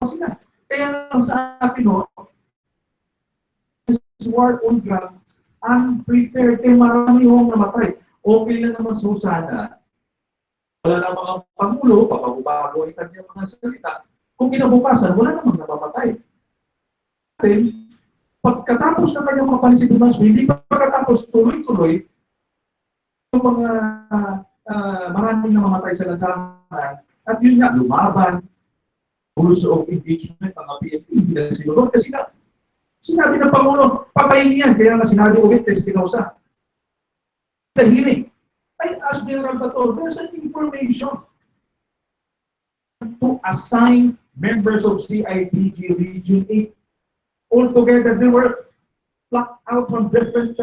Kasi nga, kaya sa akin, no, this war on drugs, unprepared, kaya marami yung namatay. Okay lang naman so sana. Wala na mga pangulo, papabago ang kanyang mga salita. Kung kinabukasan, wala namang namamatay. Then, pagkatapos na kanyang mga panisidunas, hindi pa pagkatapos tuloy-tuloy, yung mga maraming namamatay sa lansangan, at yun nga, lumaban, rules of engagement, mga PNP, hindi na sinunod. Kasi na, sinabi ng Pangulo, patayin niyan. Kaya nga sinabi ulit kay Espinosa. The hearing. I asked General Bator, there's an information to assign members of CIDG Region 8. Altogether, they were plucked out from different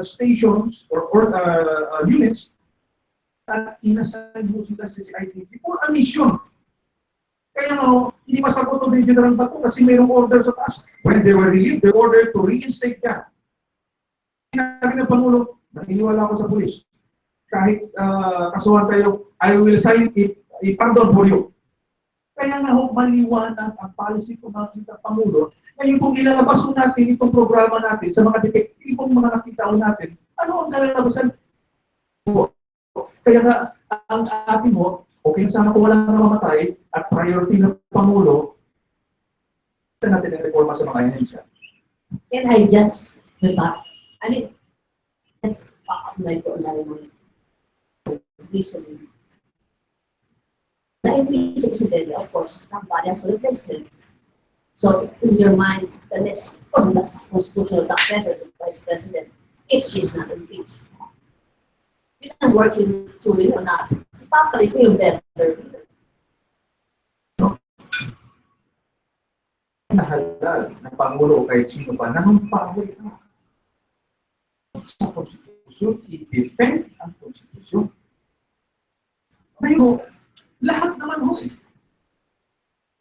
stations or units at inassign mo sila sa CIDG for a mission. Kaya nga, hindi masagot ng General Bato kasi mayroong order sa taas. When they were relieved, they ordered to reinstate that. Sinabi ng Pangulo, naniniwala ako sa pulis. Kahit kasuhan tayo, I will sign it, i-pardon for you. Kaya nga ho, maliwanag ang policy ko ng Pangulo. Ngayon kung ilalabas ko natin itong programa natin sa mga detektibong mga nakita natin, ano ang kalalabasan? Kaya nga, ang atin mo, okay na sana kung walang namamatay at priority ng Pangulo, ito natin ang reforma sa mga ahensya. Can I just rebut? I mean, just back up my line reasoning. The impeachment president, of course, somebody has to replace him. So, in your mind, the next person, the constitutional successor, the vice president, if she's not impeached, you can work in truly or not. Ipapalit mo yung better leader. Nahalal ng Pangulo o kahit sino pa, nangumpawid na sa Konstitusyon, i-defend ang Konstitusyon. Ngayon, lahat naman ho eh.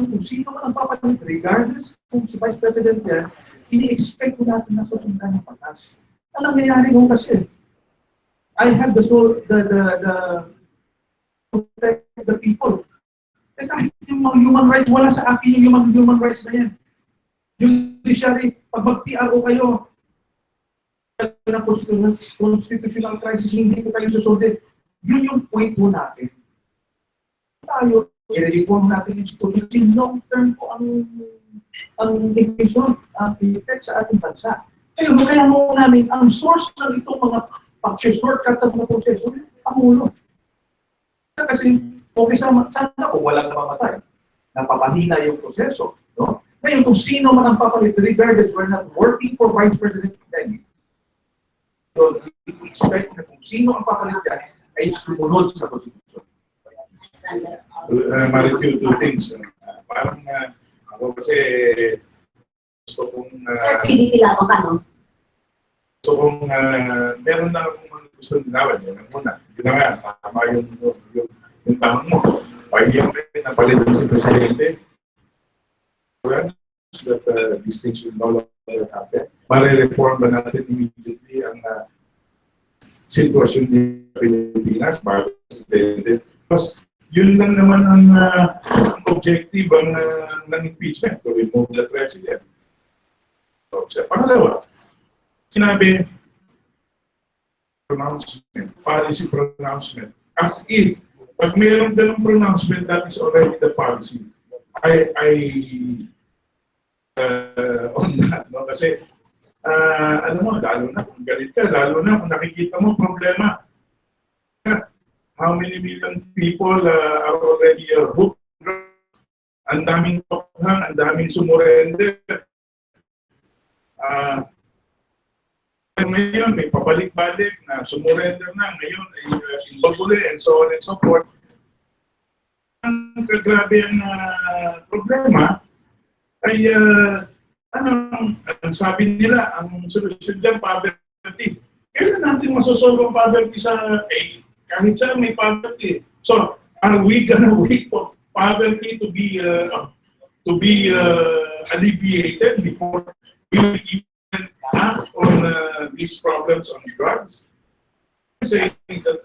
Kung sino man ang papalit, regardless kung si Vice President yan, ini-expect ko natin na susundan ng patas. Ang nangyayari ho kasi, I have the protect the people. Eh kahit yung mga human rights, wala sa akin yung mga human rights na yan. Judiciary, pag mag-TRO kayo, ng constitutional crisis, hindi ko kayo susundin. Yun yung point po natin. Tayo, i-reform natin yung institution. Long term po ang intention, ang effect sa ating bansa. Kaya mo namin, ang source ng itong mga pag-shortcut ng mga proseso, Pangulo. Kasi, okay sana kung walang namamatay. Napapahina yung proseso. No? Ngayon, kung sino man ang papalit, regardless, we're not working for Vice President Kennedy. So, we expect na kung sino ang papalit yan, ay sumunod sa Constitution. Maritime two things. Parang ako kasi gusto kong Sir, PDP lang ka, no? gusto kong meron na akong mga gusto ginawan. Yun ang muna. Yun na nga, tama yung tanong mo. Pahiyang rin na palitan si Presidente. That these things will no longer happen. Mare-reform ba natin immediately ang sitwasyon ng Pilipinas para sa Presidente? Because yun lang naman ang objective ng impeachment, to remove the President. So, pangalawa, sinabi, pronouncement, policy pronouncement. As if, pag mayroong ganong pronouncement, that is already the policy. On that, no? Kasi, ano mo, lalo na kung galit ka, lalo na kung nakikita mo problema. How many million people are already hooked? Ang daming tokhan, ang daming sumurrender. Ngayon, may pabalik-balik na sumurrender na, ngayon ay involved and so on and so forth. Ang kagrabe ang problema ay, ang sabi nila, ang solusyon dyan, poverty. Kailan natin masosolve ang poverty sa, kahit saan may poverty. So, are we gonna wait for poverty to be alleviated before we even act on these problems on drugs? saying is that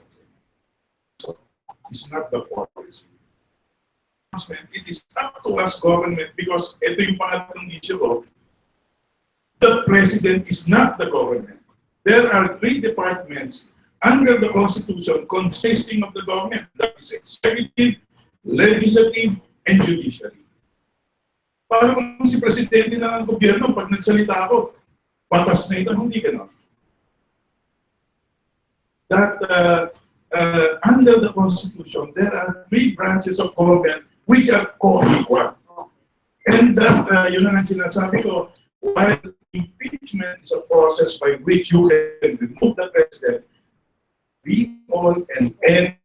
it's not the policy. It is up to us government because ito yung pangatlong issue ko. The president is not the government. There are three departments under the Constitution consisting of the government. That is executive, legislative, and judiciary. Parang si presidente na ng gobyerno, pag nagsalita ako, patas na ito, hindi gano'n. That under the Constitution, there are three branches of government which are co-equal. And that, yun ang sinasabi ko, while impeachment is a process by which you can remove the president, recall and end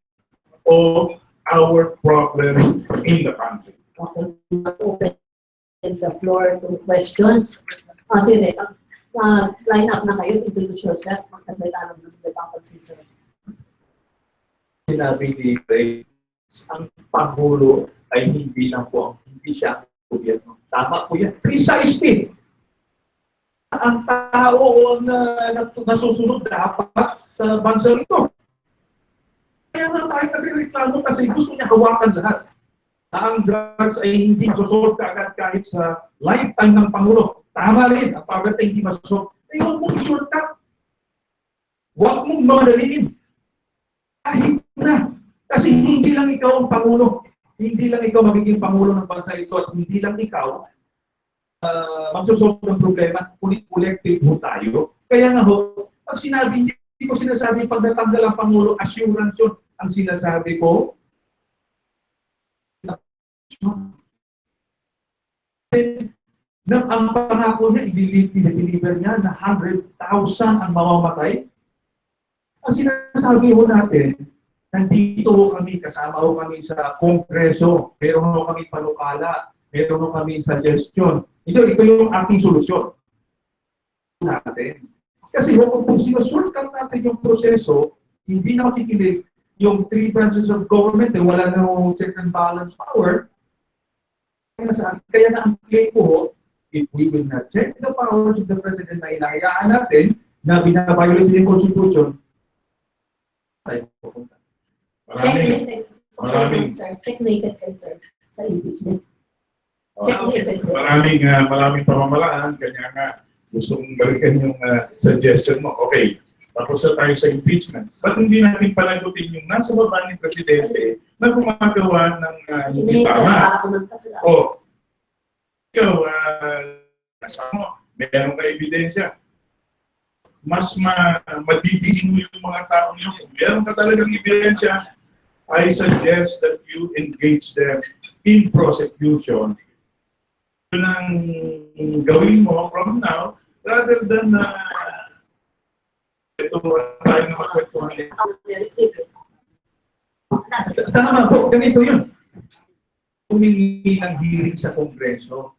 all our problems in the country. Okay. Open the floor to questions. Sige, line up na kayo, introduce yourself, magsasalita ng pag-sisir. Sinabi ni Ray, ang Pangulo ay hindi siya ang gobyerno. Tama po yan. Precisely. Ang tao ang nasusunod dapat sa bansa nito. Kaya nga tayo nagreklamo kasi gusto niya hawakan lahat. Na ang drugs ay hindi masosolve kaagad kahit sa lifetime ng Pangulo. Tama rin, ang poverty ay hindi masosolve. Eh, huwag mong shortcut. Huwag mong mamadaliin. Kahit na. Kasi hindi lang ikaw ang Pangulo. Hindi lang ikaw magiging Pangulo ng bansa ito at hindi lang ikaw magsosolve ng problema, collective ho tayo. Kaya nga ho, pag sinabi, hindi ko sinasabi pag natanggal ang Pangulo, assurance yun. Ang sinasabi ko, ang pangako niya, i-deliver niya na 100,000 ang mamamatay. Ang sinasabi ho natin, nandito kami, kasama ho kami sa Kongreso, meron ho kami panukala, meron ho kami suggestion. Ito yung aking solusyon natin. Kasi kung sinushortcut natin yung proseso, hindi na makikinig yung three branches of government, wala na yung check and balance power. Kaya na ang claim ko, if we will not check the powers of the President na inahayaan natin na binabiolate yung Constitution, tayo pupunta. Checkmated kayo, sir, sa impeachment. Maraming pamamaraan, kanya nga gustong balikan yung suggestion mo. Okay, tapos na tayo sa impeachment. Ba't hindi natin panagutin yung nasa baba ni Presidente na gumagawa ng hindi tama? O, ikaw, kasama, meron ka ebidensya. Mas madidigin mo yung mga tao nyo. Kung meron ka talagang ebidensya, I suggest that you engage them in prosecution. Yun ang gawin mo from now, rather than ito tayo na magkwentuhan. Tama po, ganito yun. Humingi ng hearing sa Kongreso.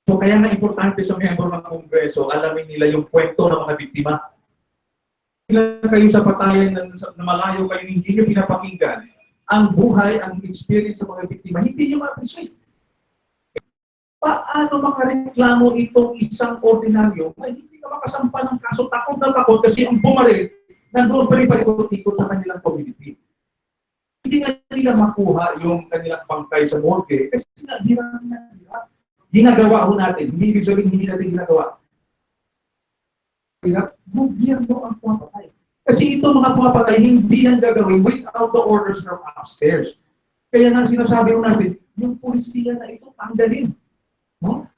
So kaya nga importante sa miyembro ng Kongreso, alamin nila yung kwento ng mga biktima. Kailan kayo sa patayan na malayo kayo, hindi nyo pinapakinggan ang buhay, ang experience sa mga biktima, hindi nyo ma-appreciate. Paano makareklamo itong isang ordinaryo na hindi ka makasampa ng kaso? Takot na takot kasi ang bumaril nandoon pa rin palikot-ikot sa kanilang community. Hindi nga nila makuha yung kanilang bangkay sa morgue kasi ginagawa ho natin. Hindi ibig sabihin hindi natin ginagawa. Gobyerno ang pumapatay. Kasi itong mga pumapatay, hindi yan gagawin without the orders from upstairs. Kaya nga sinasabi ho natin, yung polisiya na ito, tanggalin. No?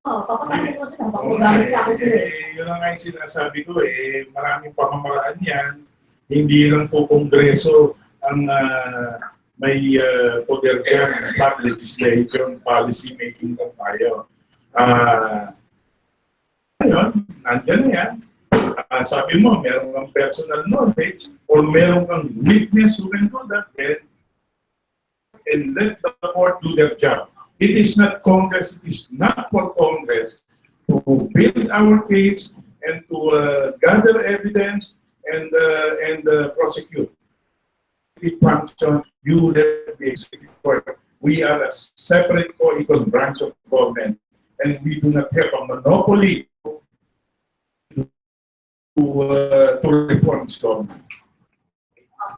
Papatayin mo sila, papagamit sa akin sila. Yun ang nga yung sinasabi ko maraming pamamaraan yan. Hindi lang po Kongreso ang may poder dyan, legislation, policy making na tayo. Ngayon, nandyan na yan. Sabi mo, meron kang personal knowledge or meron kang witness who can do that, and let the court do their job. It is not Congress, it is not for Congress to build our case and to gather evidence and prosecute. Function, you let the executive court. We are a separate co-equal branch of government and we do not have a monopoly to reform this government.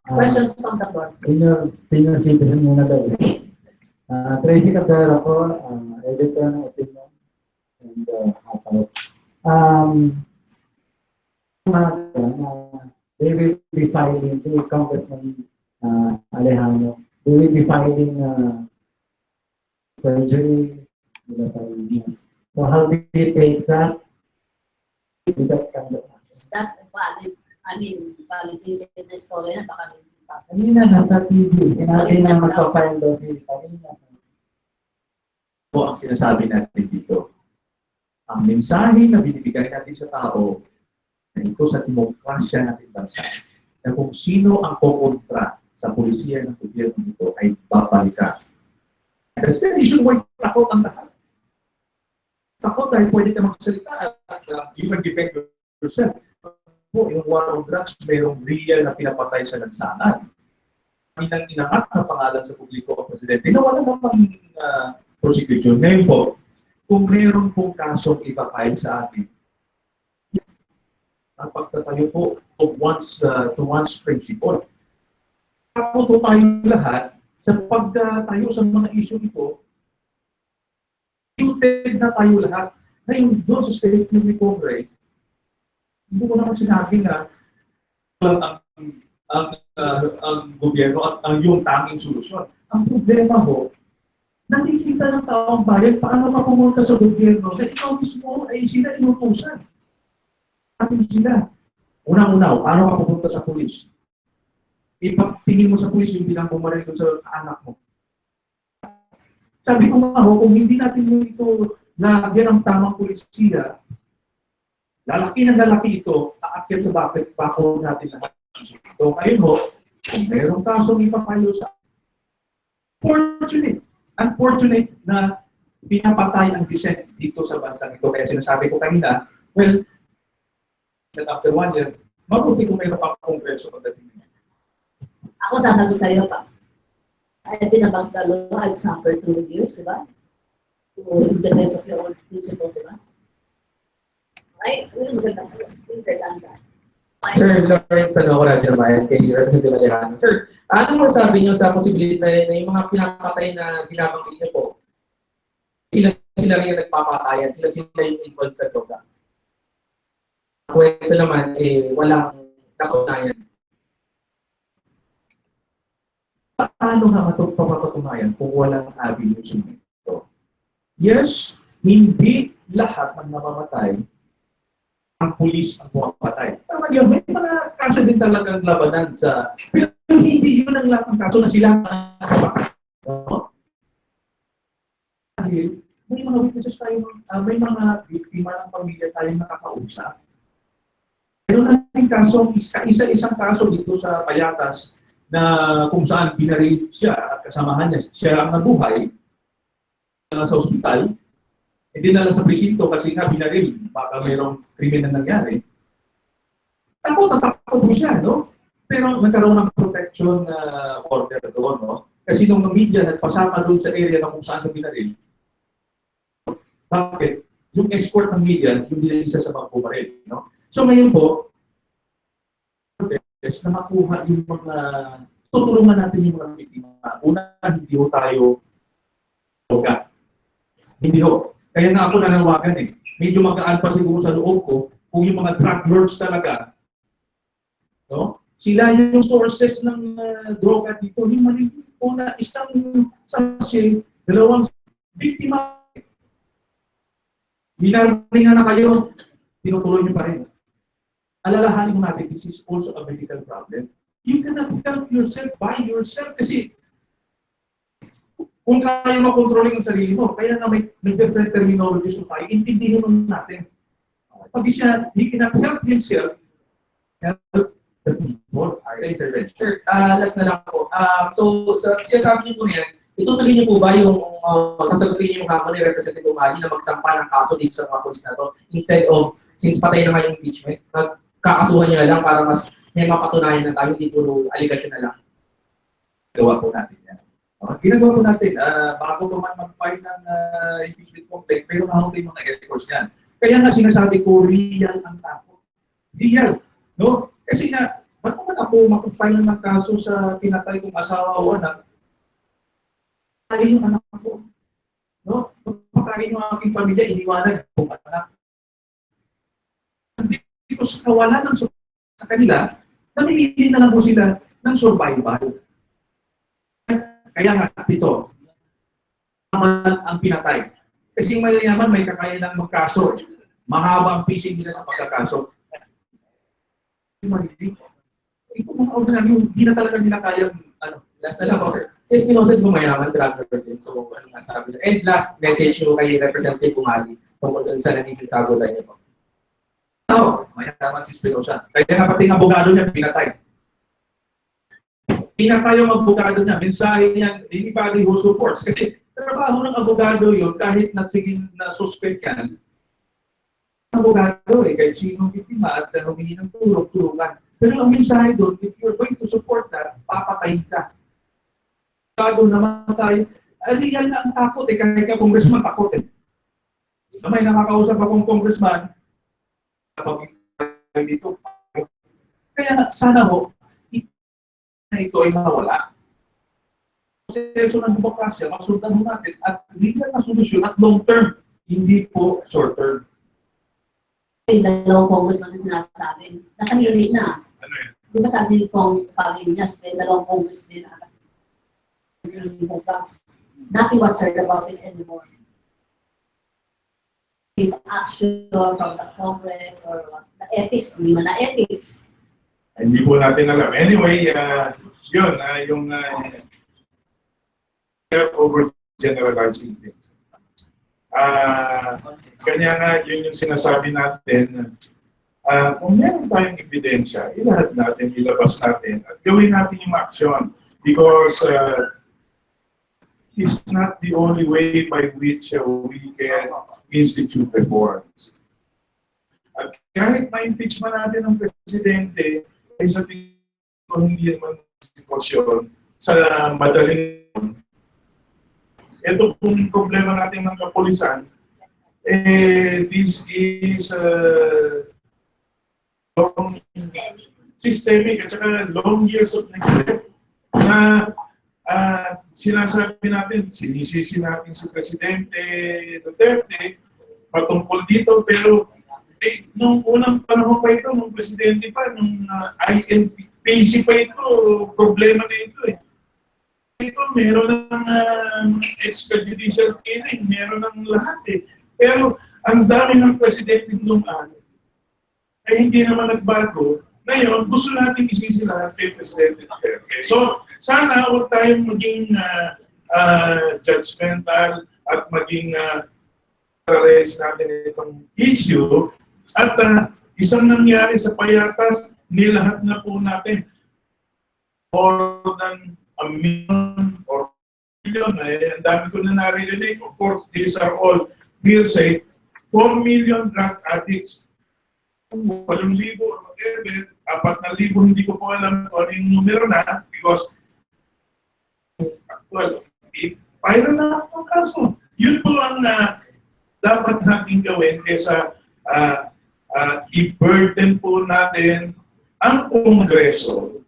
Questions from the board. Senior citizen muna daw. Tracy Cabrera po, editor ng opinion and Hapag. They will be filing to Congressman Alejano. They will be filing perjury. So how do you take that? With that kind of action? Is that valid? I mean, validated na story na baka hindi pa. Kanina nasa TV, sinabi na magpapile daw si kanina. Po ang sinasabi natin dito. Ang mensahe na binibigay natin sa tao na ito sa demokrasya natin bansa, na kung sino ang kukontra sa polisiya ng gobyerno nito ay babalikan. Kasi reason why takot ang lahat. Takot dahil pwede ka magsalita at you can defend yourself. Po, yung war on drugs, mayroong real na pinapatay sa lansangan. Inang inangat na pangalan sa publiko ang presidente na wala namang prosecution. Ngayon po, kung mayroon pong kasong ipapile sa atin, ang pagtatayo po to one's principle. Ako po tayo lahat sa pagtayo sa mga issue ito, muted na tayo lahat. Ngayon doon sa statement ni Congress, hindi ko naman sinabi na ang gobyerno at ang yung tanging solusyon. Ang problema ho, nakikita ng taong bayan paano ka pumunta sa gobyerno na ikaw mismo ay sila inutusan. Atin sila. Unang-una, paano ka pupunta sa pulis? Ipagtingin mo sa pulis yung bilang bumaril doon sa anak mo. Sabi ko nga ho, kung hindi natin ito lagyan ng tamang pulisiya, lalaki na lalaki ito, aakyat sa bako natin lahat. So ngayon ho, kung mayroong kasong ipapayo sa unfortunate na pinapatay ang dissent dito sa bansang ito. Kaya sinasabi ko kanina, well, after 1 year, mabuti kung mayroon pa kongreso pagdating niya. Ako sasagot sa iyo pa. I've been a Magdalo, I've suffered through the years, di ba? To the best of your own principles, di ba? Right? Hindi maganda sa iyo. Intertanda. Sir, Lawrence, ano ko na dyan ba? Kay Magdalo Alejano. Sir, ano mo sabi niyo sa posibilidad na yung mga pinapatay na binabanggit niyo po, sila rin yung nagpapatayan, sila yung involved sa droga. Kwento naman, walang napatunayan. Paano nga mapapatunayan kung walang avenue ito? Yes, hindi lahat ng namamatay ang pulis ang pumapatay. Tama yun, may mga kaso din talagang labanan sa... Pero hindi yun ang lahat ng kaso na sila nakapatay. No? Dahil may mga witnesses tayo, may mga biktima ng pamilya tayong nakakausap. Pero natin kaso, isa-isang kaso dito sa Payatas na kung saan binaril siya at kasamahan niya, siya ang nabuhay sa ospital, hindi na lang sa presinto kasi nga binaril, baka mayroong krimen na nangyari. Takot po siya, no? Pero nagkaroon ng protection order doon, no? Kasi nung media nagpasama doon sa area na kung saan siya binaril, bakit? Yung escort ng media, yung isa sa mga bumaril, no? So ngayon po, na makuha yung mga, tutulungan natin yung mga biktima. Una, hindi ho tayo droga. Hindi ho. Kaya nga ako nanawagan medyo magaan pa siguro sa loob ko kung yung mga drug lords talaga, no? Sila yung sources ng droga dito. Yung mali una, isang sachet, 2 biktima. Binaringan na kayo, tinutuloy nyo pa rin. Alalahanin mo natin, this is also a medical problem. You cannot help yourself by yourself kasi kung kaya makontrolin yung sarili mo, kaya nga may different terminologies tayo, intindihin mo natin. Pag siya, he cannot help himself, help the people are intervention. Sir, last na lang po. So, sinasabi niyo po yan, itutuloy niyo po ba yung sasagutin niyo yung hamon ni Representative Umali na magsampa ng kaso dito sa mga polis na to instead of, since patay naman yung impeachment, magkakasuhan niyo na lang para mas may mapatunayan na tayo, hindi puro aligasyon na lang. Gawa po natin yan. Ginagawa po natin, bago pa man mag-file ng impeachment complaint, pero nahuli yung mga efforts niyan. Kaya nga sinasabi ko, real ang takot. Legal. No? Kasi nga, ba't naman ako makapile ng kaso sa pinatay kong asawa o anak? Patayin yung anak ko. No? Patayin yung aking pamilya, iniwanan kong anak. Hindi ko sa kawalan ng sa kanila, namimili na lang po sila ng survival. Kaya nga, ito, ang pinatay. Kasi yung mayayaman may kakayanan magkaso. Mahaba ang fishing nila sa pagkakaso. Ito mga ordinary, hindi na talaga nila kaya, Last na lang po, sir. Since kinosid mo mayaman, drug lord din. So, ano nga sabi niyo? And last message nyo kay Representative Umali tungkol dun sa nagiging sagutan niyo po. Oo, mayaman si Espinosa. Kaya nga pati ang abogado niya, pinatay. Pinatay yung abogado niya. Mensahe niya, anybody who supports. Kasi trabaho ng abogado yun, kahit nagsiging na suspect yan, abogado kahit sinong biktima at humingi ng tulong-tulungan. Pero ang mensahe doon, if you're going to support that, papatayin ka. Abogado naman tayo. Legal na ang takot kahit ka congressman, takot So, may nakakausap akong congressman, dito. Kaya sana ho, na ito ay mawala. Proseso ng demokrasya, masundan mo natin at legal na solusyon at long term, hindi po short term. Yung dalawang congressman na sinasabi, nakanilig na. Ano yan? Di ba sabi kong pamilya, may dalawang congress din na nothing was heard about it anymore. The action from the Congress or the ethics, hindi man na ethics. Hindi po natin alam. Anyway, yun, yung over-generalizing things. Kanya nga, yun yung sinasabi natin, kung meron tayong ebidensya, ilahad natin, ilabas natin, at gawin natin yung action. Because it's not the only way by which we can institute reforms. At kahit ma-impeachment natin ng presidente, ay sa tingin ko hindi naman sitwasyon sa madaling. Ito pong problema natin ng kapulisan, this is long systemic at saka long years of neglect na sinasabi natin, sinisisi natin si Presidente Duterte patungkol dito, pero nung unang panahon pa ito, nung Presidente pa, nung INPC pa ito, problema na ito Ito, meron ng extrajudicial killing, meron ng lahat Pero ang dami ng Presidente nung ay hindi naman nagbago. Ngayon, gusto natin isisi lahat kay Presidente Duterte. So, sana huwag tayong maging judgmental at maging paralyze natin itong issue. At isang nangyari sa payatas, nilahat na po natin more than a million or million. Ang dami ko na naririnig. Of course, these are all hearsay. 4 million drug addicts. 8,000 or whatever, 4,000, hindi ko po alam kung ano yung numero na because well, final na ang kaso. Yun po ang dapat natin gawin kaysa i-burden po natin ang Kongreso.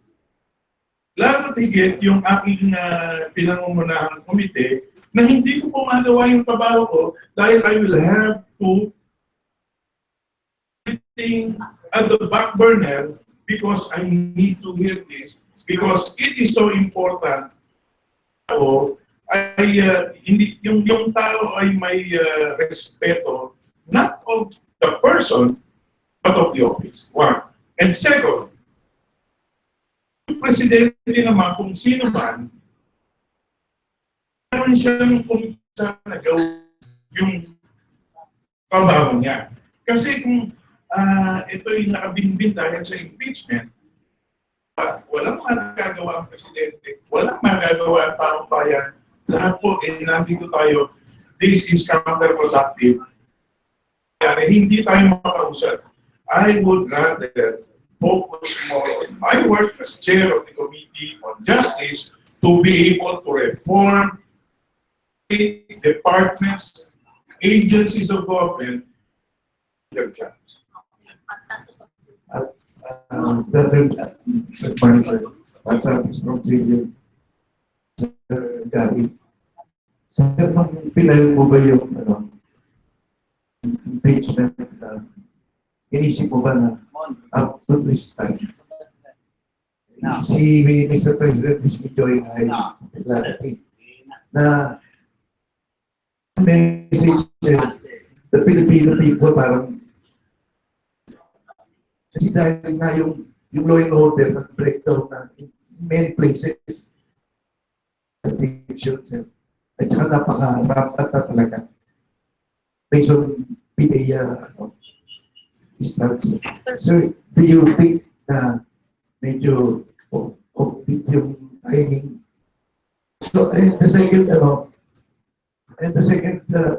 Lalo tigit yung aking pinangungunahang komite na hindi ko po magawa yung trabaho ko dahil I will have to at the back burner because I need to hear this because it is so important. Hindi yung tao ay may respeto not of the person but of the office. One. And second, yung presidente naman kung sino man, meron siya ng kumisa na gawin yung trabaho niya. Kasi kung ito yung nakabinbin dahil sa impeachment, walang magagawa ang presidente, walang magagawa ang taong bayan, lahat po, nandito tayo, this is counterproductive. Kaya hindi tayo makausap. I would rather focus more on my work as chair of the Committee on Justice to be able to reform departments, agencies of government, their jobs. At Good morning, sir. That's from Trivia. Sir Gary. Sir, nung pinayo mo ba yung impeachment, inisip mo ba na up to this time? Si Mr. President is enjoying high popularity. Na message the Filipino people parang kasi dahil na yung law and order nag-breakdown na in many places addictions at saka napaka-rapat na talaga based on PDEA instance. So, do you think na medyo complete yung timing? So, and the second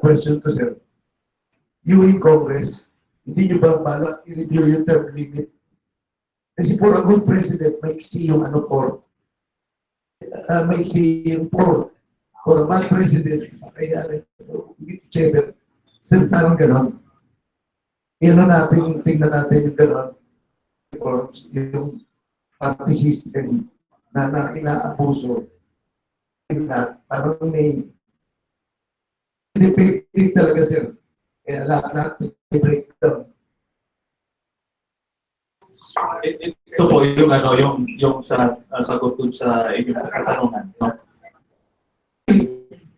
question ko, sir, you in Congress, hindi nyo ba balak i-review yung term limit? Kasi for a good president, maiksi yung maiksi yung for a bad president, kaya whichever, sir, parang gano'n. Tingnan natin yung gano'n. Yung party system na inaabuso. Parang may independent talaga, sir. Kaya lahat may breakdown. Ito po yung sagot dun sa inyong katanungan. No?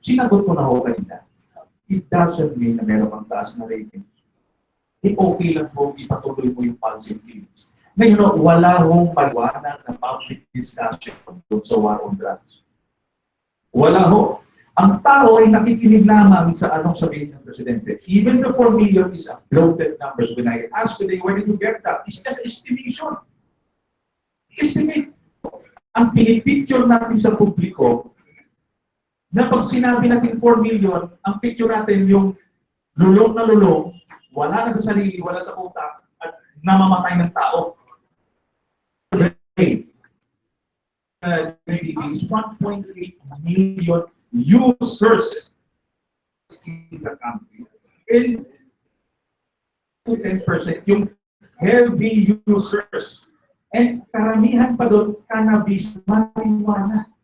Sinagot ko na ho kanina. It doesn't mean na meron kang taas na rating. Okay lang po, ipatuloy mo yung policy feelings. Ngayon, wala hong paliwanag na public discussion sa war on drugs. Wala ho. Ang tao ay nakikinig lamang sa anong sabihin ng Presidente. Even the 4 million is a bloated numbers. When I ask today, where did you get that? It's just estimation. Estimate. Ang pinipicture natin sa publiko, na pag sinabi natin 4 million, ang picture natin yung lulong na lulong, wala na sa sarili, wala sa utak, at namamatay ng tao. Is 1.8 million users in the country. And 10% yung heavy users. And karamihan pa doon, cannabis, marijuana.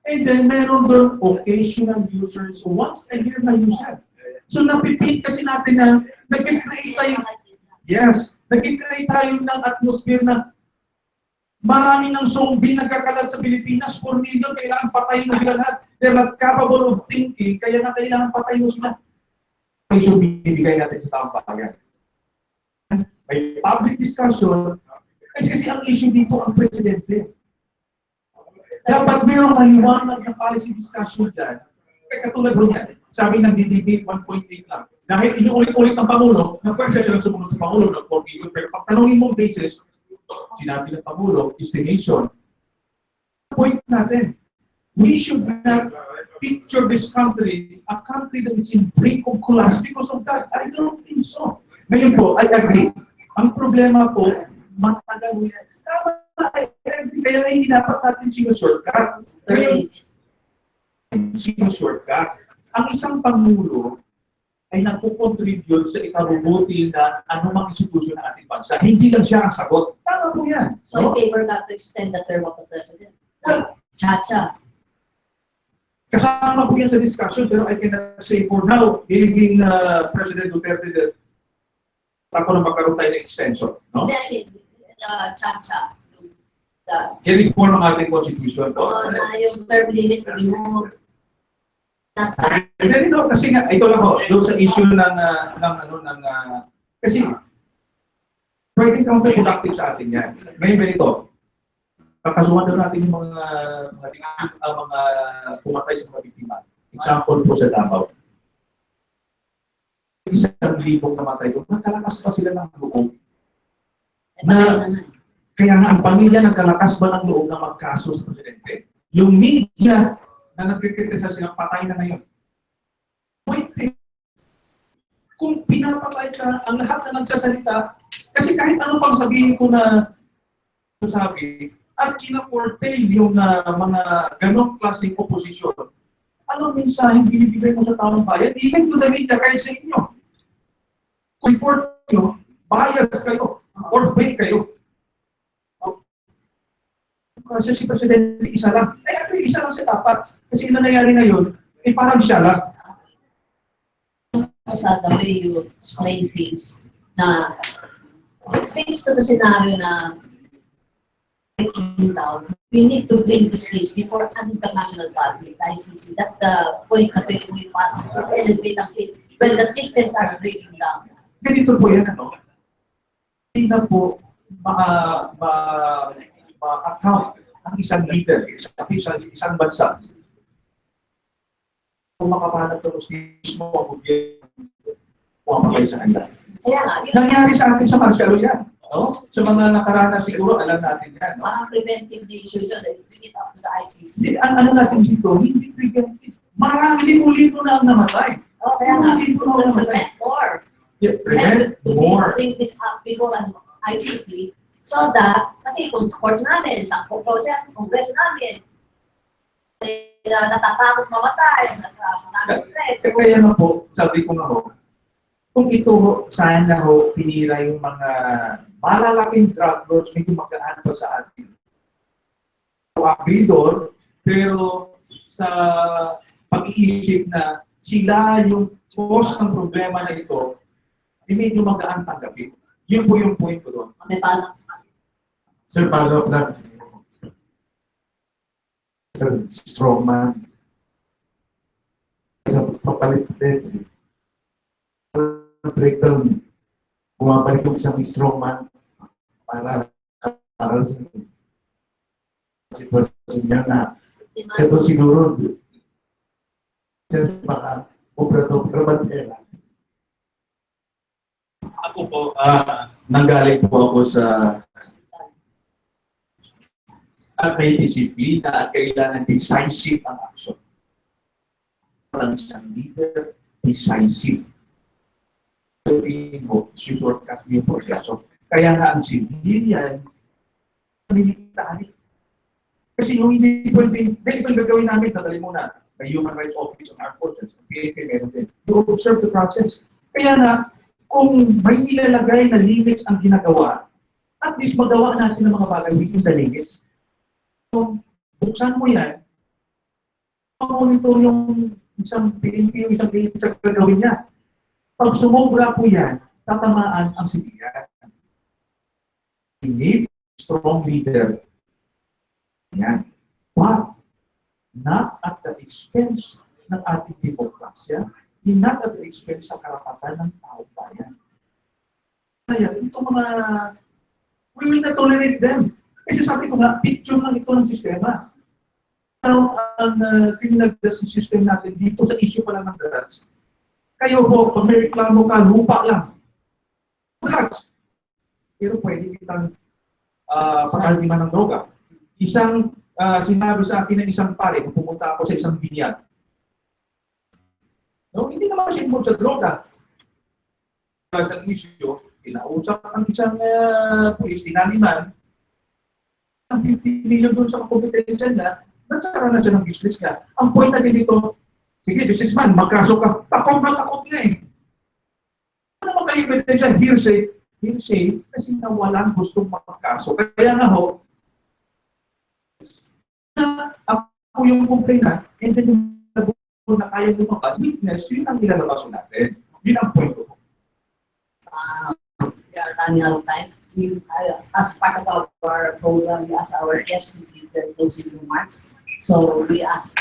And then meron doon occasional users, once a year na user. So napipit kasi natin na nag-create tayo, nag-create tayo ng atmosphere na marami ng zombie nagkakalat sa Pilipinas, 4 million, kailangan patayin mo sila lahat. They're not capable of thinking, kaya nga kailangan patayin mo sila. May bibigay natin sa taong bayan. May public discussion, kasi ang issue dito ang Presidente. Dapat mayroong maliwanag na policy discussion dyan. Katulad ho niyan, sabi ng DDP 1.8 lang. Dahil inuulit-ulit ng Pangulo, na pwede siya sumunod sa Pangulo ng 4 million, pero pag tanongin mong basis, sinabi ng Pangulo, estimation. Point natin, we should not picture this country, a country that is in brink of collapse because of that. I don't think so. Ngayon po, I agree. Ang problema po, matagal mo yan. Kaya hindi dapat natin sinushortcut. Sinushortcut. Ang isang Pangulo ay nagpo-contribute sa ikabubuti na anumang institusyon ng ating bansa. Hindi lang siya ang sagot. Tama po yan. So, in favor that to extend the term of the President. Chacha. Kasama po yan sa discussion, pero I cannot say for now, giving President Duterte the tako na magkaroon tayo ng extension. No? Chacha. I-reform ang ating constitution. Na yung term limit, remove. Hindi no, kasi nga, ito lang ho, doon sa issue kasi pwedeng counterproductive sa atin yan. Ngayon ganito, kakasuhan doon natin yung mga pumatay sa mga biktima. Example po sa Davao. 1,000 namatay doon, nakalakas pa sila ng loob. Kaya nga ang pamilya nagkalakas ba ng loob na magkaso sa Presidente? Yung media na nagkikritisa silang patay na ngayon. Pwede. Kung pinapatay ka, ang lahat na nagsasalita, kasi kahit ano pang sabihin ko na sabi, at kina-portray yung mga ganong klaseng oposisyon, anong mensaheng binibigay mo sa taong bayan? Even to the media, kahit sa inyo. Kung report nyo, bias kayo, or fake kayo. Kasi si Presidente isa lang. Ay, actually, isa lang siya dapat. Kasi yung nangyayari ngayon, parang siya lang. Sa the way you explain things na thanks to the scenario na breaking down, we need to bring this case before an international body, the ICC. That's the point na pwede mo ipasok to elevate ang case when the systems are breaking down. Ganito po yan, ano? Hindi na po ma-account ang isang leader, isang bansa. Kung makapanap ng mismo ang gobyerno, pumamatay sa kanila. Kaya nga, Nangyari sa atin sa martial law yan. No? Sa mga nakarana siguro, alam natin yan. No? parang preventive measure yun, bring it up to the ICC. Hindi, ano natin dito, hindi preventive. Marami libo-libo na ang namatay. Oh, kaya nga, Libo-libo na ang namatay. prevent more. Yeah, We have prevent to more. bring this up before an ICC so that, kasi kung sa courts namin, sa kongreso namin, natatakot mamatay, natatakot threats. Kaya nga po, sabi ko nga ho, kung ito sana ho, tinira yung mga malalaking drug lords, medyo magaan pa sa atin. Abridor, pero sa pag-iisip na sila yung cause ng problema na ito, medyo magaan tanggapin. Yun po yung point ko doon. May balak. Sir, follow up lang. Sir, strong man. Sa papalit-palit. Breakdown. Bumabalik yung isang strong man para sa sitwasyon niya na ito siguro sir, baka obra-dobra bandera. Ako po, nanggaling po ako sa may disiplina at kailangan decisive ang action. Parang isang leader, decisive. Sabihin mo, shortcut yung proseso. Kaya nga ang civilian, military. Kasi yung hindi pwede, ito yung gagawin namin, dadali muna. May Human Rights Office ng Armed Forces, ang PNP meron din. You observe the process. Kaya nga, kung may nilalagay na limits ang ginagawa, at least magawa natin ng mga bagay within the limits. So, buksan mo yan, monitor yung isang PNP, yung isang PNP sa gagawin niya. Pag sumobra po yan, tatamaan ang sibigan. We need strong leader. Yan. But, not at the expense ng ating demokrasya, not at the expense sa karapatan ng tao bayan. Kaya, itong mga, we will not tolerate them. Kasi sabi ko nga, picture lang ito ng sistema. Now, ang criminal justice system natin dito sa issue pa lang ng drugs, kayo po, pag may reklamo ka, lupa lang. Drugs. Pero pwede kitang pakalbiman ng droga. Isang, sinabi sa akin ng isang pare, kung pumunta ako sa isang binyag. No, hindi naman siya involved sa droga. Sa issue, kinausap ang isang pulis, tinaniman, ang 50 million doon sa kompetensya niya, nagsara na siya ng business niya. Ang point natin dito, sige, businessman, magkaso ka, takot na takot na eh. Ano naman kayo kompetensya? Hearsay, kasi na walang gustong magkaso. Kaya nga ho, ako yung complainant, and then yung na kaya lumabas, witness, yun ang ilalabas natin. Yun ang point ko. We are running out of time. As part of our program, we ask our guests to give their closing remarks. So we ask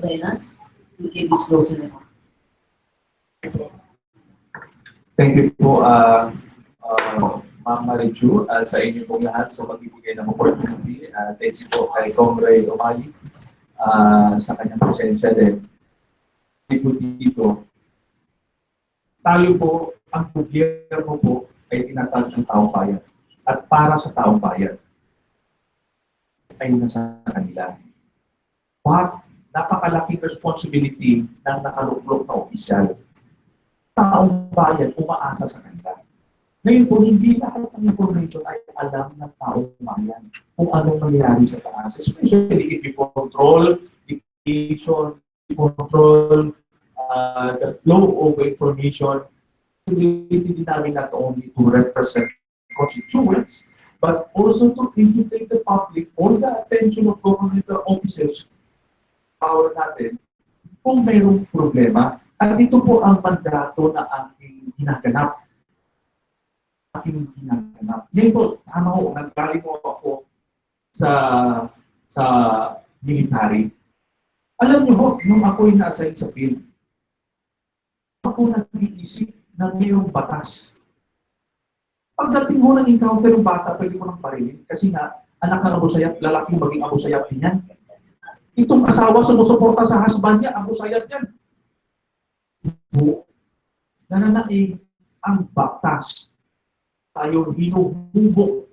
Brennan to give his closing remarks. Thank you po, Ma'am Marichu, sa inyo pong lahat sa pagbibigay ng opportunity. Thank you po kay Comrade Omali sa kanyang presensya din. Dito, tayo po, ang gobyerno po ay tinatag ng taong bayan. At para sa taong bayan, ay nasa kanila. But, napakalaking responsibility ng nakaluklok na opisyal. Taong bayan, umaasa sa kanila. Ngayon po, hindi lahat ng information ay alam ng taong bayan kung anong mangyayari sa taas. Especially if you control information, control the flow of information, responsibility din namin not only to represent constituents, but also to educate the public or the attention of governmental officers, power natin, kung mayroong problema. At ito po ang mandato na aking ginaganap. Yan po, tama ho, naggaling mo ako sa military. Alam niyo ho, nung ako'y nasa sa field, ako nag-iisip na mayroong batas. Pagdating mo ng encounter ng bata, pwede mo nang parinig. Kasi nga, anak ng Abu Sayyaf, lalaki maging Abu Sayyaf din yan. Itong asawa sumusuporta sa husband niya, Abu Sayyaf yan. Nananaig ang batas. Tayo hinuhubog.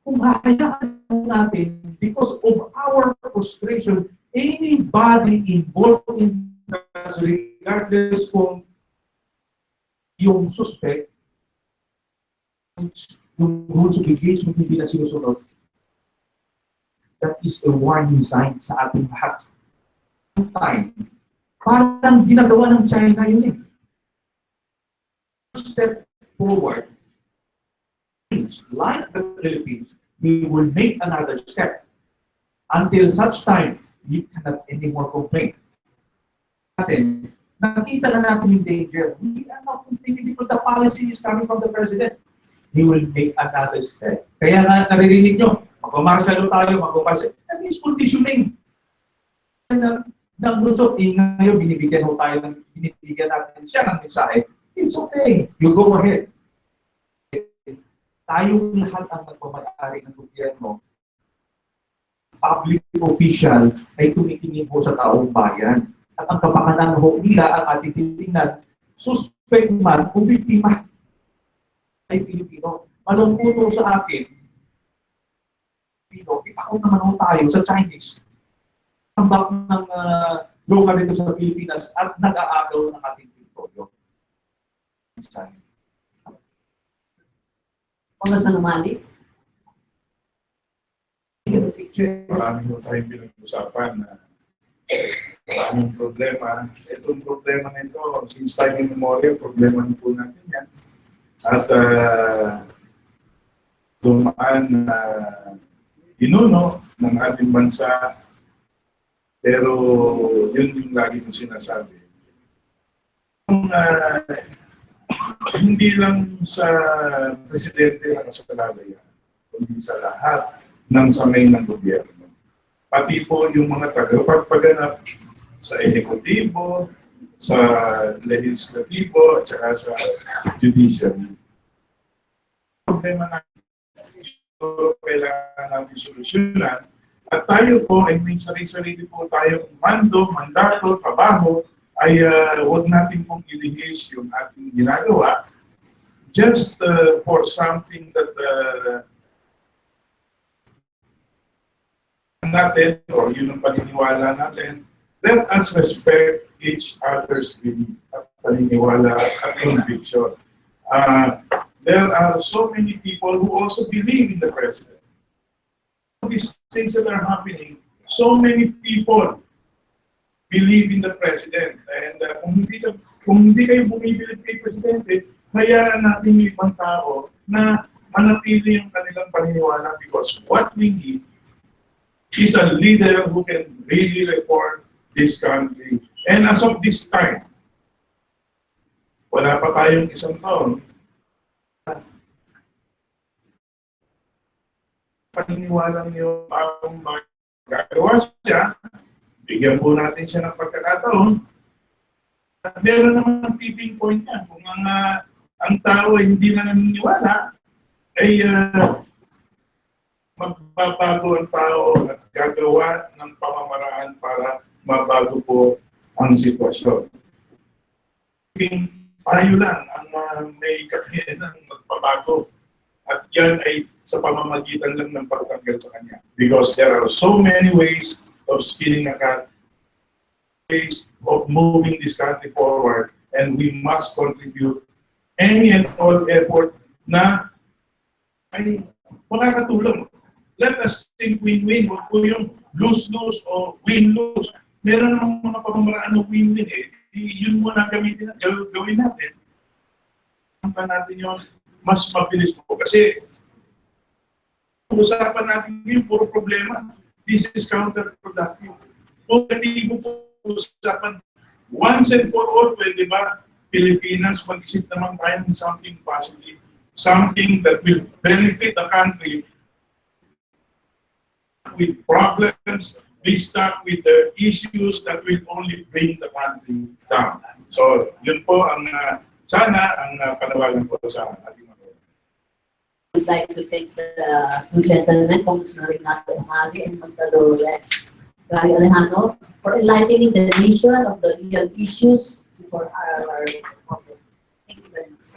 Kung hayaan natin, because of our frustration, anybody involved in that, regardless kung yung suspect, yung rules of engagement hindi na sinusunod, that is a warning sign sa ating lahat. Time. Parang ginagawa ng China yun eh. Step forward. Like the Philippines, we will make another step. Until such time, we cannot anymore complain. Nakita na natin yung danger. We are not complaining because the policy is coming from the President. He will make another step. Kaya nga naririnig nyo, magmamarsyalo tayo, that is conditioning. Nang gusto, ngayon binibigyan natin siya ng mensahe. It's okay, you go ahead. Tayong lahat ang nagmamayari ng gobyerno, public official ay tumitingin po sa taong bayan. At ang kapakanan ho nila ang ating titingnan, suspect man o biktima ay Pilipino. Malungkuto sa akin, Pilipino, kita ko naman ho tayo sa Chinese. Tambak ng lugar dito sa Pilipinas at nag-aagaw ng ating teritoryo. Congressman Umali. Take a picture. Marami mo tayong pinag-usapan na maraming problema. Itong problema nito, since time immemorial, problema na po natin yan. At dumaan na inuno ng ating bansa, pero yun yung lagi kong sinasabi. Hindi lang sa presidente ang kasalalayan, kundi sa lahat ng samay ng gobyerno. Pati po yung mga tagapagpaganap sa ehekutibo, sa legislatibo, at saka sa judiciary. Problema natin, kailangan natin solusyonan. At tayo po ay may sarili-sarili po tayong mandato, trabaho, ay huwag natin pong ilihis yung ating ginagawa just for something that natin, or yun ang paniniwala natin. Let us respect each other's belief at paniniwala at conviction. There are so many people who also believe in the President. These things that are happening, so many people believe in the President. And kung hindi kayo bumibili kay Presidente, hayaan natin yung ibang tao na manatili yung kanilang paniniwala, because what we need is a leader who can really reform this country. And as of this time, wala pa tayong isang taon, paniniwala niyo ang magagawa siya, bigyan po natin siya ng pagkakataon. At meron naman tipping point yan. Kung ang tao ay hindi na naniniwala, ay magbabago ang tao at gagawa ng pamamaraan para mabago po ang sitwasyon. Tayo lang ang may kakayanan magpabago. At yan ay sa pamamagitan lang ng pagtanggal sa kanya. Because there are so many ways of skinning a cat, ways of moving this country forward, and we must contribute any and all effort na ay makakatulong. Let us think win-win. Huwag po yung lose-lose o win-lose. Meron ng mga pamamaraan ng win-win eh. Yun muna gawin natin. Natin yun, mas mabilis po. Kasi usapan natin ngayon, puro problema. This is counterproductive. Kung negatibo po usapan, once and for all, pwede ba Pilipinas mag-isip naman tayo ng something positive, something that will benefit the country with problems, be stuck with the issues that will only bring the country down. So, yun po ang sana ang panawagan ko sa ating mga. I'd like to thank the two gentlemen, Congressman Renato Umagi and Magdalo Rep.Gary Alejano, for enlightening the nation of the real issues before our public. Thank you very much.